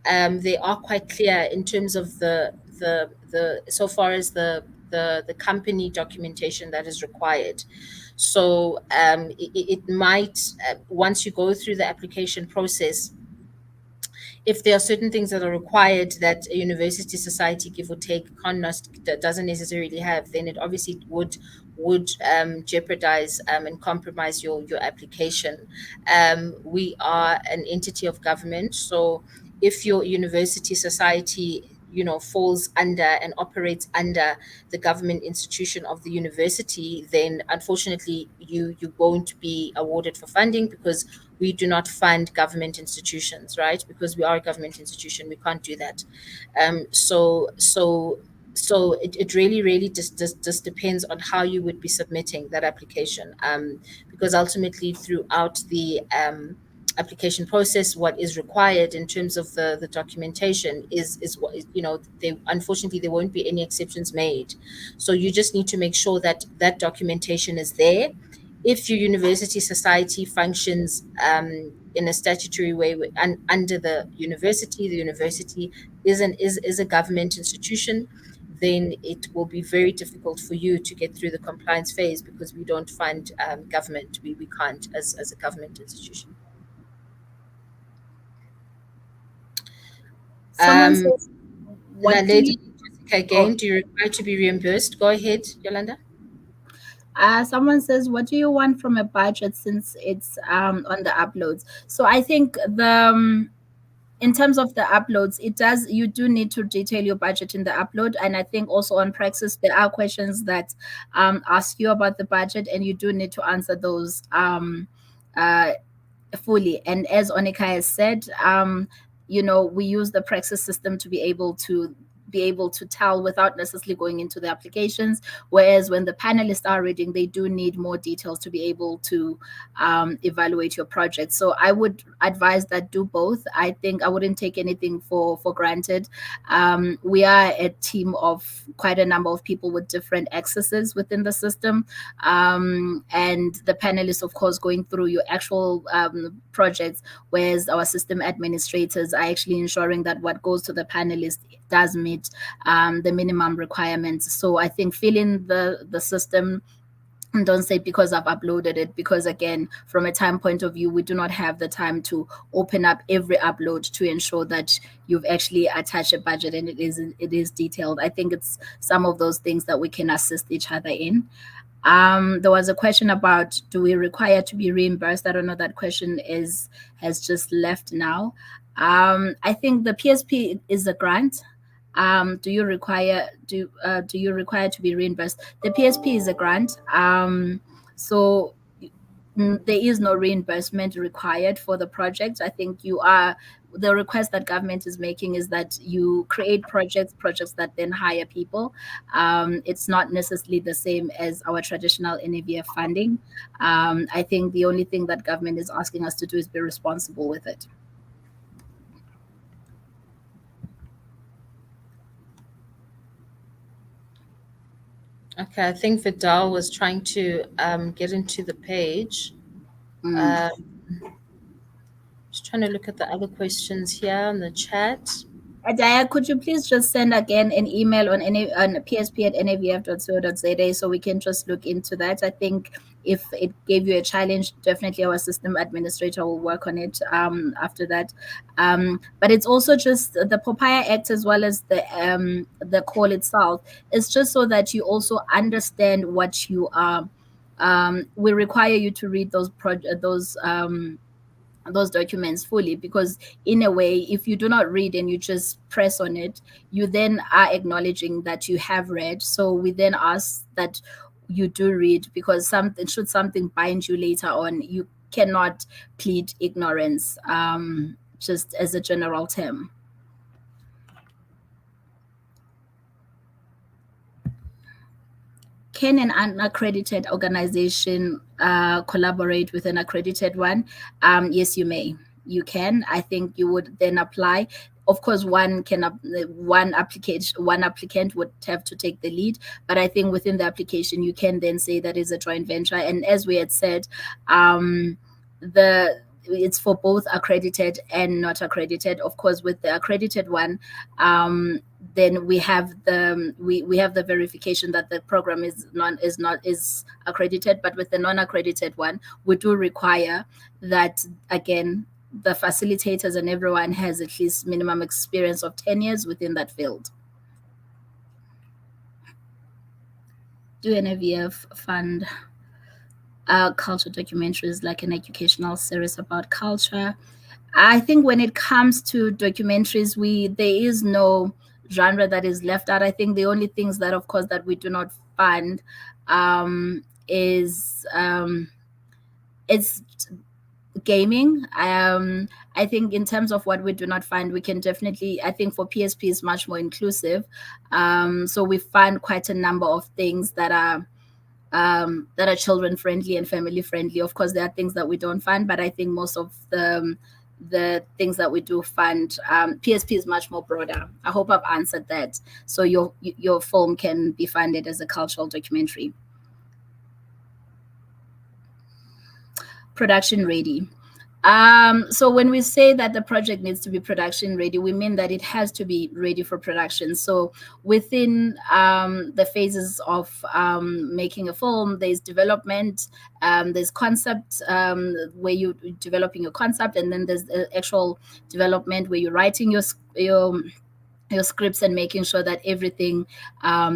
Speaker 2: they are quite clear in terms of the so far as the company documentation that is required. So it might, once you go through the application process, if there are certain things that are required that a university society, give or take, doesn't necessarily have, then it obviously would jeopardize and compromise your application. We are an entity of government, so if your university society falls under and operates under the government institution of the university, then unfortunately you won't be awarded for funding, because we do not fund government institutions, right? Because we are a government institution, we can't do that. So So it really just depends on how you would be submitting that application, because ultimately throughout the application process, what is required in terms of the documentation is what, you know, they unfortunately there won't be any exceptions made. So you just need to make sure that that documentation is there. If your university society functions in a statutory way under the university is a government institution, then it will be very difficult for you to get through the compliance phase, because we don't fund government. We can't as a government institution.
Speaker 4: Someone says,
Speaker 2: Now,
Speaker 4: what do you,
Speaker 2: Lady Jessica, again, do you require to be reimbursed? Go ahead, Yolanda.
Speaker 4: someone says, what do you want from a budget since it's on the uploads? So I think in terms of the uploads, you do need to detail your budget in the upload. And I think also on Praxis, there are questions that ask you about the budget, and you do need to answer those fully. And as Onika has said, we use the Praxis system to be able to tell without necessarily going into the applications. Whereas when the panelists are reading, they do need more details to be able to evaluate your project. So I would advise that do both. I think I wouldn't take anything for granted. We are a team of quite a number of people with different accesses within the system. And the panelists, of course, going through your actual projects, whereas our system administrators are actually ensuring that what goes to the panelists does meet the minimum requirements. So I think fill in the system, and don't say because I've uploaded it, because again, from a time point of view, we do not have the time to open up every upload to ensure that you've actually attached a budget and it is detailed. I think it's some of those things that we can assist each other in. There was a question about, do we require to be reimbursed? I don't know, that question has just left now. I think the PSP is a grant. Do you require to be reimbursed? The PSP is a grant. So there is no reimbursement required for the project. I think the request that government is making is that you create projects that then hire people. It's not necessarily the same as our traditional NFVF funding. I think the only thing that government is asking us to do is be responsible with it.
Speaker 2: Okay, I think Vidal was trying to get into the page. Just trying to look at the other questions here on the chat.
Speaker 4: Adaya, could you please just send again an email on psp@navf.co.za so we can just look into that? I think if it gave you a challenge, definitely our system administrator will work on it after that. But it's also just the POPIA Act, as well as the call itself. It's just so that you also understand what you are. We require you to read those documents fully, because in a way, if you do not read and you just press on it, you then are acknowledging that you have read. So we then ask that you do read, because should something bind you later on, you cannot plead ignorance, just as a general term. Can an unaccredited organization collaborate with an accredited one? Yes, you may. You can. I think you would then apply. Of course, one applicant would have to take the lead, but I think within the application you can then say that is a joint venture. And as we had said, it's for both accredited and not accredited. Of course, with the accredited one, then we have the verification that the program is accredited. But with the non-accredited one, we do require that, again, the facilitators and everyone has at least minimum experience of 10 years within that field. Do NFVF fund culture documentaries like an educational series about culture? I think when it comes to documentaries, there is no genre that is left out. I think the only things that, of course, that we do not fund is it's gaming. I think in terms of what we do not fund, we can definitely, I think for PSP is much more inclusive. So we fund quite a number of things that are children friendly and family friendly. Of course, there are things that we don't fund, but I think most of the things that we do fund, PSP is much more broader. I hope I've answered that. So your film can be funded as a cultural documentary. Production ready. So when we say that the project needs to be production ready, we mean that it has to be ready for production. So within the phases of making a film, there's development, there's concept, where you're developing your concept, and then there's the actual development where you're writing your scripts and making sure that everything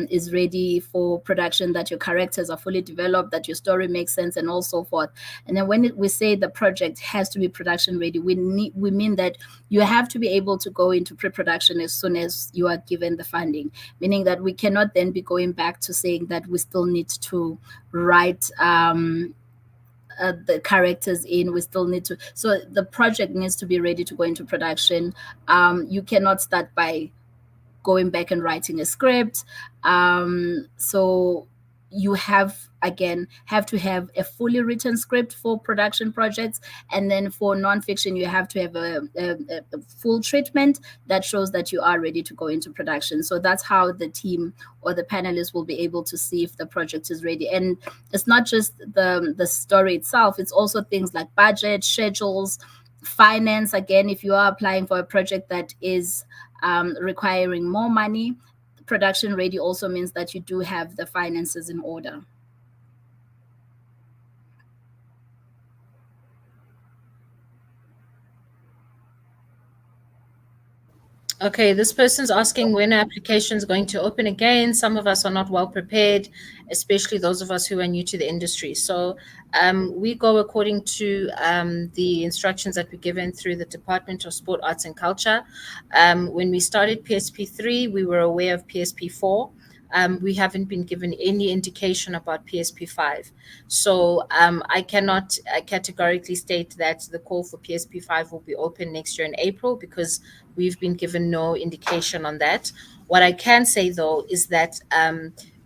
Speaker 4: is ready for production, that your characters are fully developed, that your story makes sense, and all so forth. And then when we say the project has to be production ready, we mean that you have to be able to go into pre-production as soon as you are given the funding, meaning that we cannot then be going back to saying that we still need to write the characters in, we still need to, so the project needs to be ready to go into production. You cannot start by going back and writing a script. So you have to have a fully written script for production projects, and then for nonfiction you have to have a full treatment that shows that you are ready to go into production. So that's how the team or the panelists will be able to see if the project is ready. And it's not just the story itself, it's also things like budget, schedules, finance. Again, if you are applying for a project that is requiring more money, production ready also means that you do have the finances in order.
Speaker 2: Okay, this person's asking when are applications going to open again. Some of us are not well prepared, especially those of us who are new to the industry. So we go according to the instructions that were given through the Department of Sport, Arts and Culture. When we started PSP3, we were aware of PSP4. We haven't been given any indication about PSP5. So I cannot categorically state that the call for PSP5 will be open next year in April, because we've been given no indication on that. What I can say, though, is that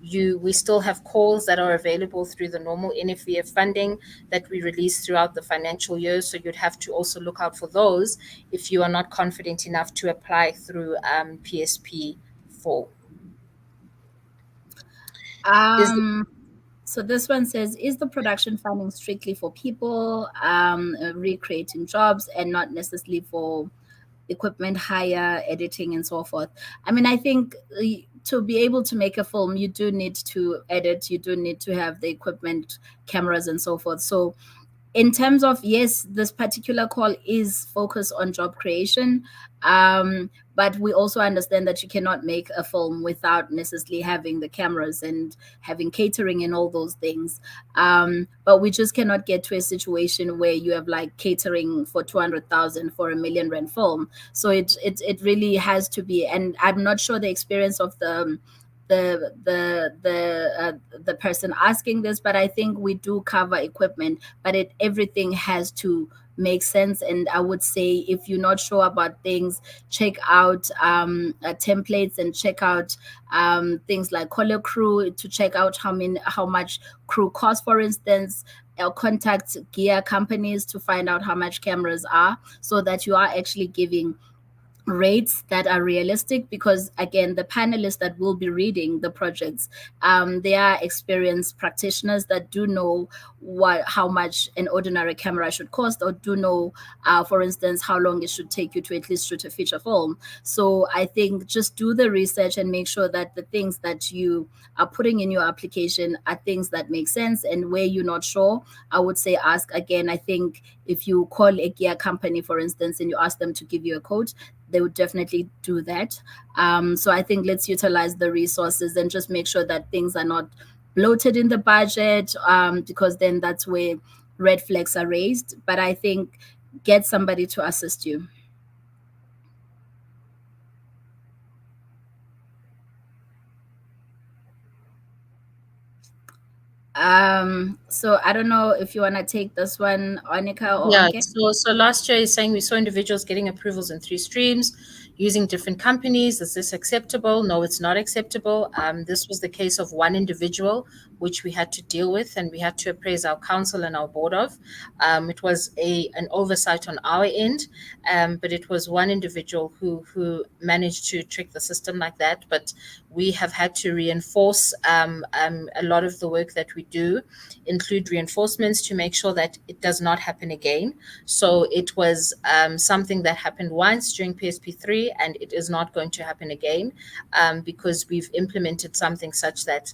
Speaker 2: we still have calls that are available through the normal NFVF funding that we release throughout the financial year. So you'd have to also look out for those if you are not confident enough to apply through PSP4.
Speaker 4: So this one says, is the production funding strictly for people recreating jobs and not necessarily for equipment hire, editing, and so forth? I mean, I think to be able to make a film, you do need to edit, you do need to have the equipment, cameras, and so forth. So in terms of, yes, this particular call is focused on job creation, but we also understand that you cannot make a film without necessarily having the cameras and having catering and all those things. But we just cannot get to a situation where you have like catering for 200,000 for R1 million film. So it really has to be, and I'm not sure the experience of the person asking this, but I think we do cover equipment, but everything has to make sense. And I would say, if you're not sure about things, check out templates, and check out things like color crew, to check out how much crew costs, for instance. Contact gear companies to find out how much cameras are, so that you are actually giving rates that are realistic, because again, the panelists that will be reading the projects, they are experienced practitioners that do know how much an ordinary camera should cost, or do know, for instance, how long it should take you to at least shoot a feature film. So I think just do the research and make sure that the things that you are putting in your application are things that make sense. And where you're not sure, I would say ask again. I think if you call a gear company, for instance, and you ask them to give you a quote, they would definitely do that. So I think let's utilize the resources and just make sure that things are not bloated in the budget, because then that's where red flags are raised. But I think get somebody to assist you. So I don't know if you want to take this one, Onika or
Speaker 2: Yeah,
Speaker 4: Onke.
Speaker 2: so last year is saying we saw individuals getting approvals in 3 streams using different companies. Is this acceptable? No, it's not acceptable. This was the case of one individual, which we had to deal with, and we had to appraise our council and our board of. It was an oversight on our end, but it was one individual who managed to trick the system like that. But we have had to reinforce a lot of the work that we do, include reinforcements to make sure that it does not happen again. So it was something that happened once during PSP3, and it is not going to happen again, because we've implemented something such that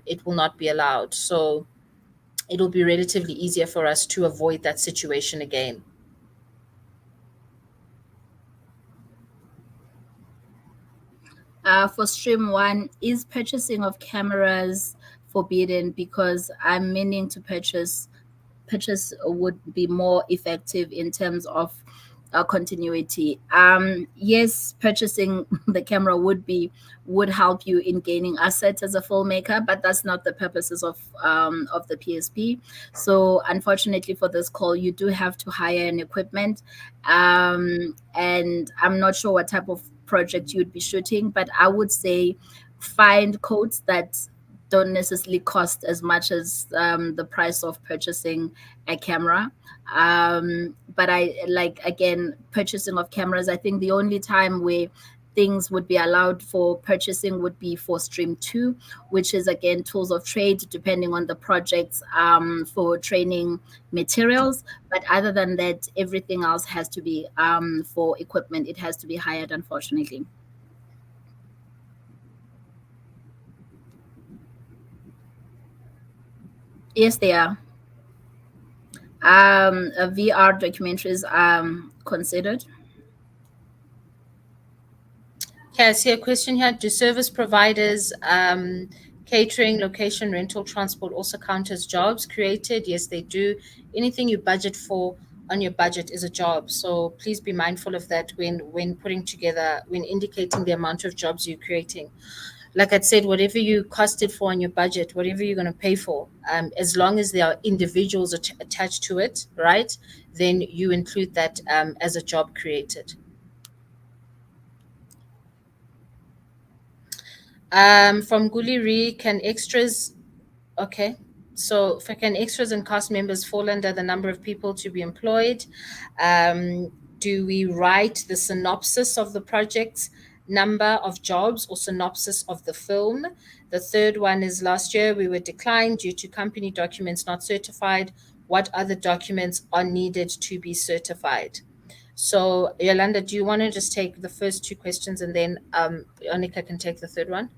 Speaker 2: it will not be allowed. So it'll be relatively easier for us to avoid that situation again.
Speaker 4: For stream 1, is purchasing of cameras forbidden? Because I'm meaning to purchase would be more effective in terms of continuity. Yes, purchasing the camera would help you in gaining assets as a filmmaker, but that's not the purposes of the PSP. So unfortunately for this call, you do have to hire an equipment, and I'm not sure what type of project you'd be shooting, but I would say find codes that don't necessarily cost as much as the price of purchasing a camera. But I like, again, purchasing of cameras. I think the only time where things would be allowed for purchasing would be for stream 2, which is again tools of trade, depending on the projects, for training materials. But other than that, everything else has to be for equipment. It has to be hired, unfortunately. Yes, they are. VR documentaries considered.
Speaker 2: Okay, I see a question here. Do service providers, catering, location, rental, transport also count as jobs created? Yes, they do. Anything you budget for on your budget is a job. So please be mindful of that when putting together, when indicating the amount of jobs you're creating. Like I said, whatever you costed for on your budget, whatever you're going to pay for, as long as there are individuals attached to it, right, then you include that as a job created. From Guliri, can extras, okay. So can extras and cast members fall under the number of people to be employed? Do we write the synopsis of the project's number of jobs or synopsis of the film? The third one is last year we were declined due to company documents not certified. What other documents are needed to be certified? So Yolanda, do you want to just take the first 2 questions and then Onika can take the third one?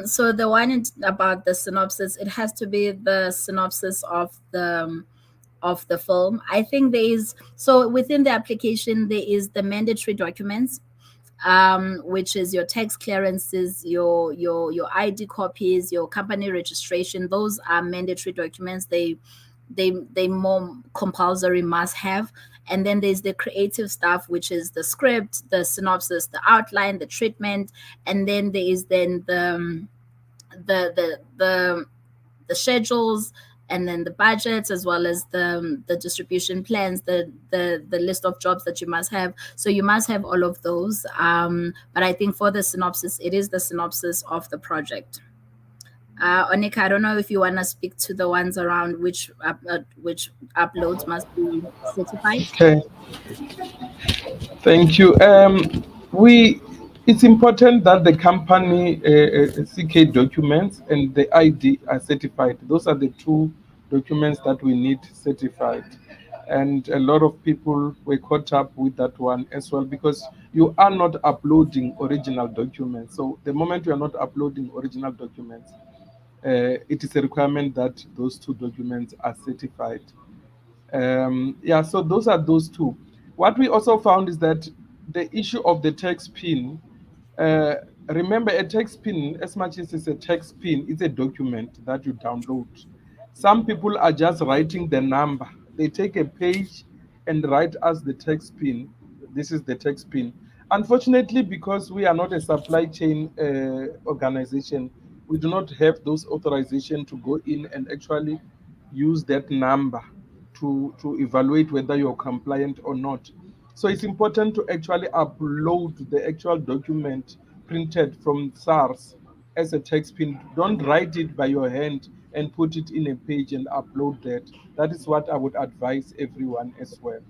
Speaker 4: So the one about the synopsis, it has to be the synopsis of the film. I think there is, so within the application there is the mandatory documents, which is your tax clearances, your ID copies, your company registration. Those are mandatory documents. They more compulsory must have. And then there's the creative stuff, which is the script, the synopsis, the outline, the treatment, and then there is then the schedules, and then the budgets, as well as the distribution plans, the list of jobs that you must have. So you must have all of those. But I think for the synopsis, it is the synopsis of the project. Onika, I don't know if you want to speak to the ones around which uploads must be certified.
Speaker 5: Okay. Thank you. It's important that the company CK documents and the ID are certified. Those are the 2 documents that we need certified. And a lot of people were caught up with that one as well, because you are not uploading original documents. So the moment you are not uploading original documents, it is a requirement that those 2 documents are certified. So those are those 2. What we also found is that the issue of the text pin, remember, a text pin, as much as it's a text pin, it's a document that you download. Some people are just writing the number. They take a page and write as the text pin. This is the text pin. Unfortunately, because we are not a supply chain organization, we do not have those authorization to go in and actually use that number to evaluate whether you're compliant or not. So it's important to actually upload the actual document printed from SARS as a text pin. Don't write it by your hand and put it in a page and upload that. That is what I would advise everyone as well.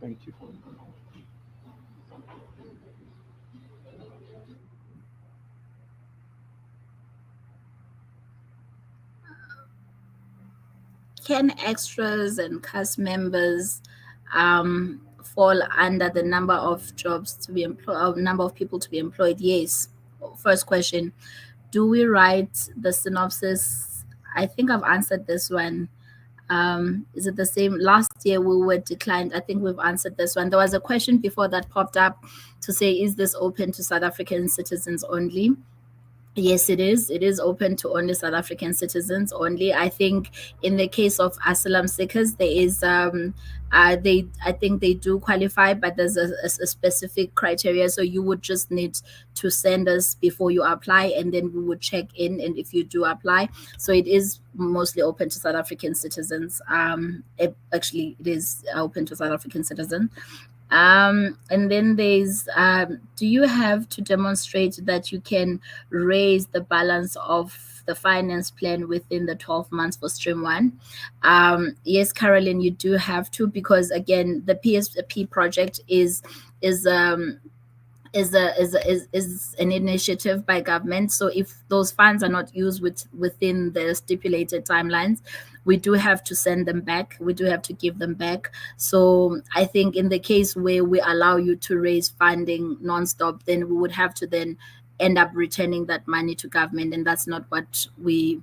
Speaker 5: Thank you.
Speaker 4: Can extras and cast members fall under the number of jobs to be employed, number of people to be employed? Yes. First question: do we write the synopsis? I think I've answered this one. Is it the same? Last year we were declined. I think we've answered this one. There was a question before that popped up to say, is this open to South African citizens only? Yes, it is. It is open to only South African citizens only. I think in the case of asylum seekers, there is I think they do qualify, but there's a specific criteria. So you would just need to send us before you apply, and then we would check in. And if you do apply, so it is mostly open to South African citizens. Actually, it is open to South African citizens. And then there's do you have to demonstrate that you can raise the balance of the finance plan within the 12 months for stream one? Yes, Carolyn, you do have to, because again, the PSP project is an initiative by government. So if those funds are not used within the stipulated timelines, we do have to send them back. We do have to give them back. So I think in the case where we allow you to raise funding nonstop, then we would have to then end up returning that money to government, and that's not what we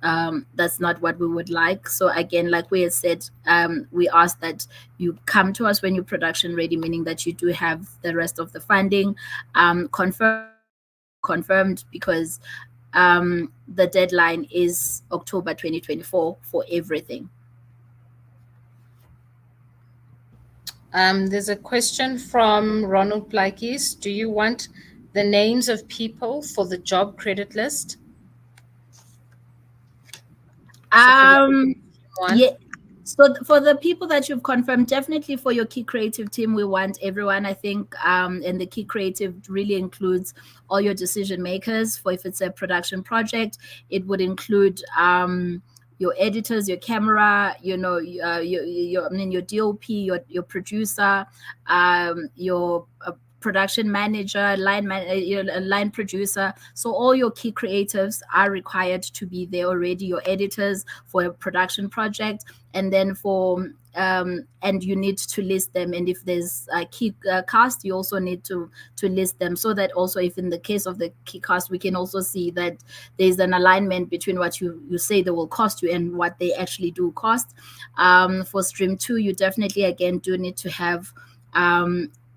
Speaker 4: would like. So again, like we had said, we ask that you come to us when you're production ready, meaning that you do have the rest of the funding confirmed, because the deadline is October 2024 for everything.
Speaker 2: There's a question from Ronald Blakis. Do you want the names of people for the job credit list?
Speaker 4: Yeah. So for the people that you've confirmed, definitely for your key creative team, we want everyone. I think, and the key creative really includes all your decision makers. For if it's a production project, it would include your editors, your camera, your DOP, your producer, your production manager, line producer. So all your key creatives are required to be there already. Your editors for a production project, and then for and you need to list them. And if there's a key cast, you also need to list them, so that also if in the case of the key cast, we can also see that there's an alignment between what you say they will cost you and what they actually do cost. For stream 2, you definitely again do need to have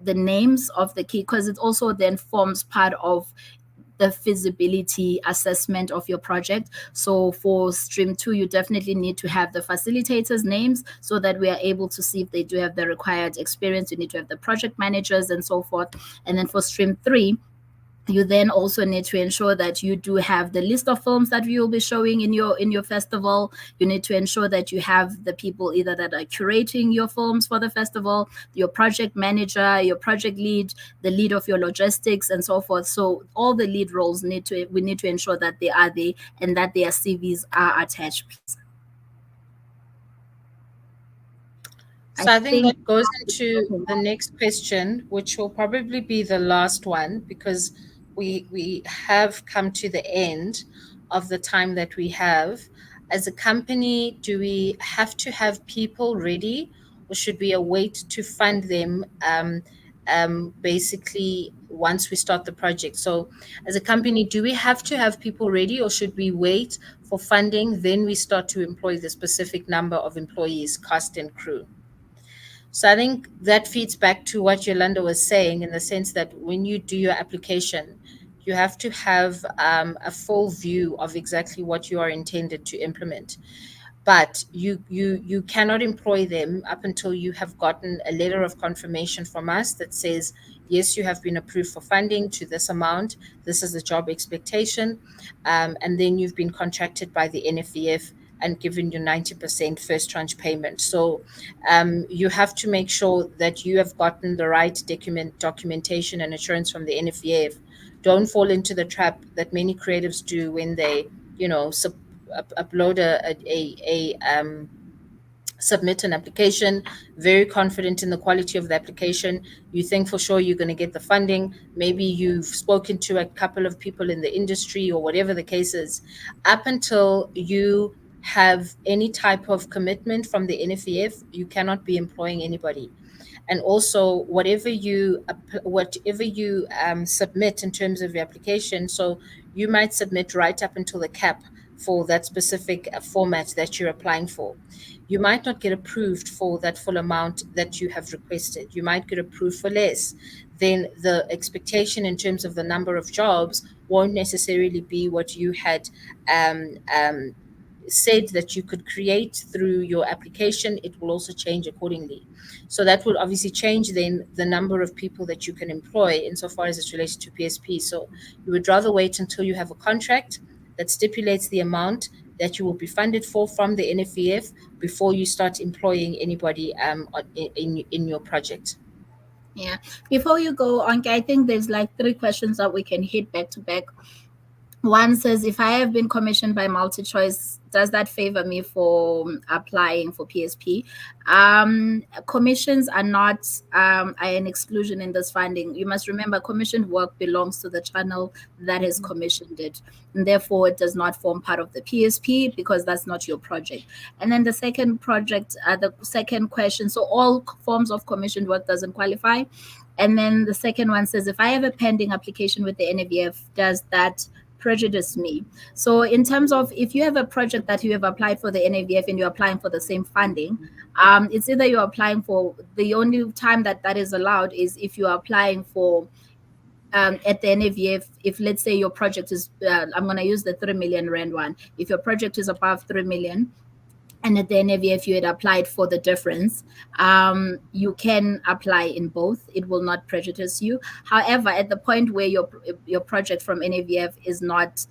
Speaker 4: the names of the key, because it also then forms part of the feasibility assessment of your project. So for stream 2, you definitely need to have the facilitators' names, so that we are able to see if they do have the required experience. You need to have the project managers and so forth. And then for stream 3, you then also need to ensure that you do have the list of films that you will be showing in your festival. You need to ensure that you have the people either that are curating your films for the festival, your project manager, your project lead, the lead of your logistics, and so forth. So all the lead roles we need to ensure that they are there and that their CVs are attached.
Speaker 2: So I think that goes into the next question, which will probably be the last one, because we have come to the end of the time that we have. As a company, do we have to have people ready, or should we await to fund them basically once we start the project? So as a company, do we have to have people ready, or should we wait for funding, then we start to employ the specific number of employees, cast and crew? So I think that feeds back to what Yolanda was saying, in the sense that when you do your application, you have to have a full view of exactly what you are intended to implement. But you cannot employ them up until you have gotten a letter of confirmation from us that says yes, you have been approved for funding to this amount. This is the job expectation. And then you've been contracted by the NFVF and given your 90% first tranche payment. So you have to make sure that you have gotten the right documentation and assurance from the NFVF. Don't fall into the trap that many creatives do when they, upload submit an application, very confident in the quality of the application. You think for sure you're going to get the funding. Maybe you've spoken to a couple of people in the industry or whatever the case is. Up until you have any type of commitment from the NFEF, you cannot be employing anybody. And also whatever you submit in terms of your application, so you might submit right up until the cap for that specific format that you're applying for. You might not get approved for that full amount that you have requested. You might get approved for less. Then the expectation in terms of the number of jobs won't necessarily be what you had said that you could create through your application. It will also change accordingly. So that will obviously change then the number of people that you can employ insofar as it's related to PSP. So you would rather wait until you have a contract that stipulates the amount that you will be funded for from the NFVF before you start employing anybody in your project.
Speaker 4: Yeah. Before you go on, I think there's like 3 questions that we can hit back to back. One says, if I have been commissioned by MultiChoice, does that favor me for applying for PSP? Commissions are not an exclusion in this funding. You must remember, commissioned work belongs to the channel that has commissioned it. And therefore, it does not form part of the PSP because that's not your project. And then the second question, so all forms of commissioned work doesn't qualify. And then the second one says, if I have a pending application with the NFVF, does that prejudice me? So in terms of if you have a project that you have applied for the NAVF and you're applying for the same funding, it's either you're applying for, the only time that is allowed is if you are applying for at the NAVF, if let's say your project is, I'm going to use the 3 million rand one. If your project is above 3 million, and at the NFVF you had applied for the difference, you can apply in both. It will not prejudice you. However, at the point where your project from NFVF is not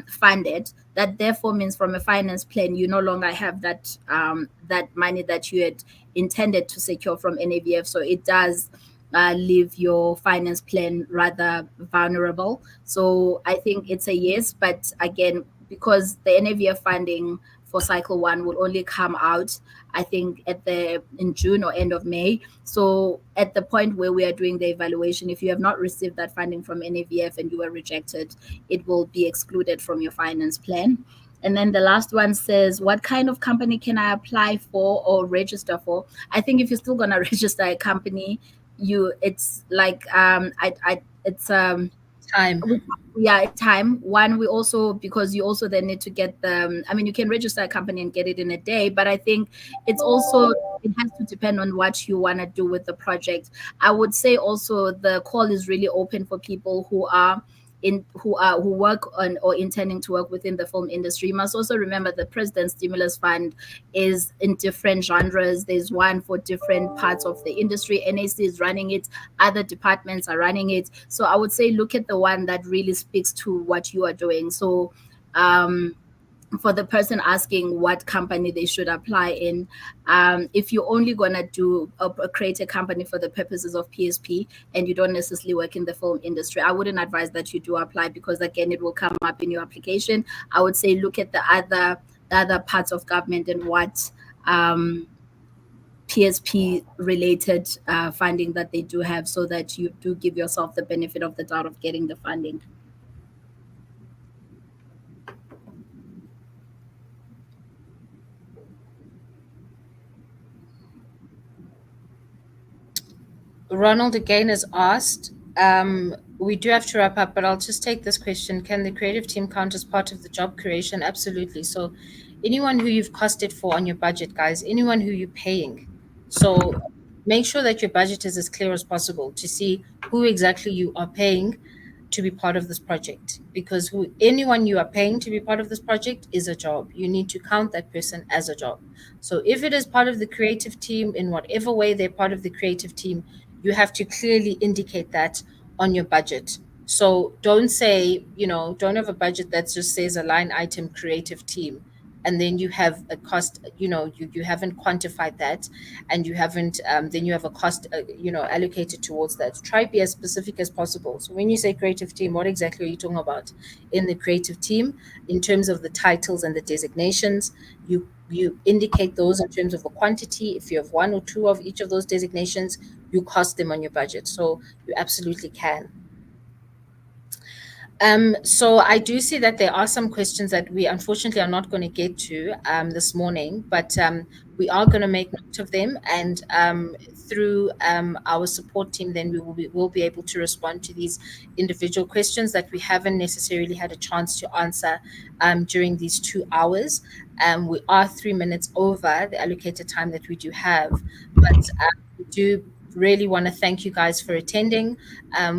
Speaker 4: funded, that therefore means from a finance plan you no longer have that that money that you had intended to secure from NFVF. So it does leave your finance plan rather vulnerable. So I think it's a yes, but again, because the NFVF funding for cycle 1 will only come out, I think, in June or end of May. So at the point where we are doing the evaluation, if you have not received that funding from NAVF and you were rejected, it will be excluded from your finance plan. And then the last one says, what kind of company can I apply for or register for? I think if you're still going to register a company, it's like
Speaker 2: time.
Speaker 4: Yeah, time. One, we also, because you also then need to get you can register a company and get it in a day, but I think it has to depend on what you want to do with the project. I would say also the call is really open for people who work on or intending to work within the film industry. You must also remember the President's Stimulus Fund is in different genres. There's one for different parts of the industry. NAC is running it, other departments are running it. So I would say look at the one that really speaks to what you are doing. So for the person asking what company they should apply in, if you're only going to create a company for the purposes of PSP and you don't necessarily work in the film industry, I wouldn't advise that you do apply, because again, it will come up in your application. I would say look at the other parts of government and what PSP related funding that they do have, so that you do give yourself the benefit of the doubt of getting the funding.
Speaker 2: Ronald again has asked, we do have to wrap up, but I'll just take this question. Can the creative team count as part of the job creation? Absolutely. So anyone who you've costed for on your budget, guys, anyone who you're paying. So make sure that your budget is as clear as possible to see who exactly you are paying to be part of this project, because anyone you are paying to be part of this project is a job. You need to count that person as a job. So if it is part of the creative team, in whatever way they're part of the creative team, you have to clearly indicate that on your budget. So don't say, don't have a budget that just says a line item creative team, and then you have a cost, you haven't quantified that, and you haven't, then you have a cost, allocated towards that. Try be as specific as possible. So when you say creative team, what exactly are you talking about in the creative team? In terms of the titles and the designations, you indicate those in terms of the quantity. If you have one or two of each of those designations, you cost them on your budget. So you absolutely can. So I do see that there are some questions that we unfortunately are not going to get to this morning, but we are going to make note of them, and through our support team, then we'll be able to respond to these individual questions that we haven't necessarily had a chance to answer during these 2 hours. We are 3 minutes over the allocated time that we do have, but we do really want to thank you guys for attending.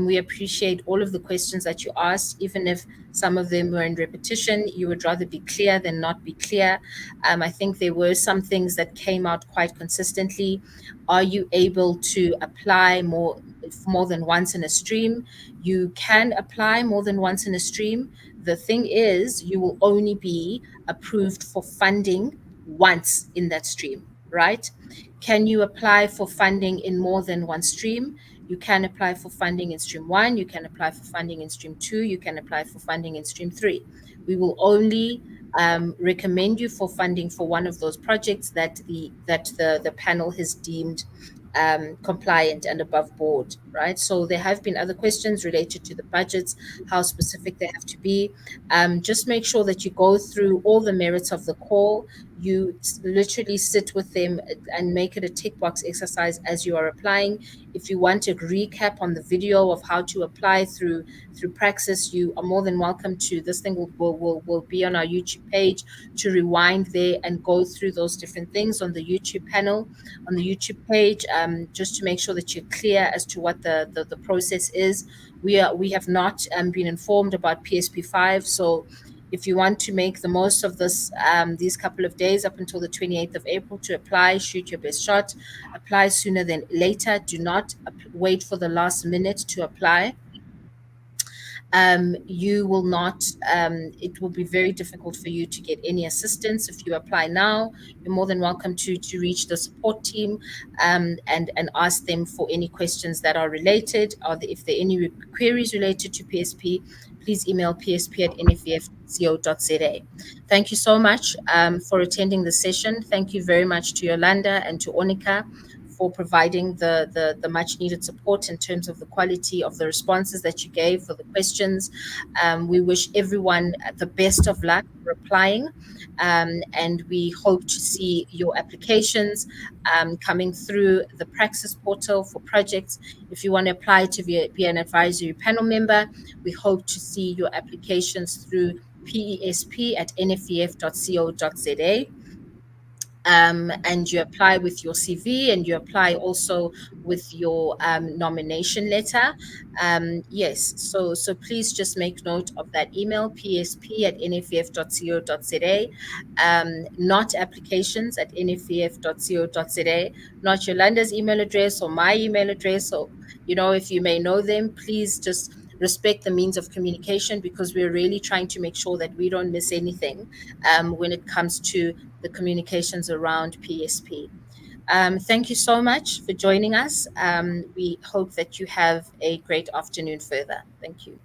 Speaker 2: We appreciate all of the questions that you asked, even if some of them were in repetition. You would rather be clear than not be clear. I think there were some things that came out quite consistently. Are you able to apply more than once in a stream? You can apply more than once in a stream. The thing is, you will only be approved for funding once in that stream, right? Can you apply for funding in more than one stream? You can apply for funding in stream 1, you can apply for funding in stream 2, you can apply for funding in stream 3. We will only recommend you for funding for one of those projects that the panel has deemed compliant and above board, right? So there have been other questions related to the budgets, how specific they have to be. Just make sure that you go through all the merits of the call. You literally sit with them and make it a tick box exercise as you are applying. If you want a recap on the video of how to apply through Praxis, you are more than welcome to. This thing will be on our YouTube page, to rewind there and go through those different things on the YouTube panel, on the YouTube page, just to make sure that you're clear as to what the process is. We have not been informed about PSP 5, so if you want to make the most of this, these couple of days up until the 28th of April to apply, shoot your best shot. Apply sooner than later. Do not wait for the last minute to apply. You will not, it will be very difficult for you to get any assistance. If you apply now, you're more than welcome to reach the support team and ask them for any questions that are related, or if there are any queries related to PSP, please email psp@nfvf.co.za. Thank you so much for attending the session. Thank you very much to Yolanda and to Onika for providing the much needed support in terms of the quality of the responses that you gave for the questions. We wish everyone the best of luck for applying, and we hope to see your applications coming through the Praxis portal for projects. If you want to apply to be an advisory panel member, we hope to see your applications through PESP@nfvf.co.za. And you apply with your CV, and you apply also with your nomination letter. Yes, so please just make note of that email, psp@nfvf.co.za, not applications at nfvf.co.za, not Yolanda's email address or my email address. So, if you may know them, please just respect the means of communication, because we're really trying to make sure that we don't miss anything when it comes to the communications around PSP. Thank you so much for joining us. We hope that you have a great afternoon further. Thank you.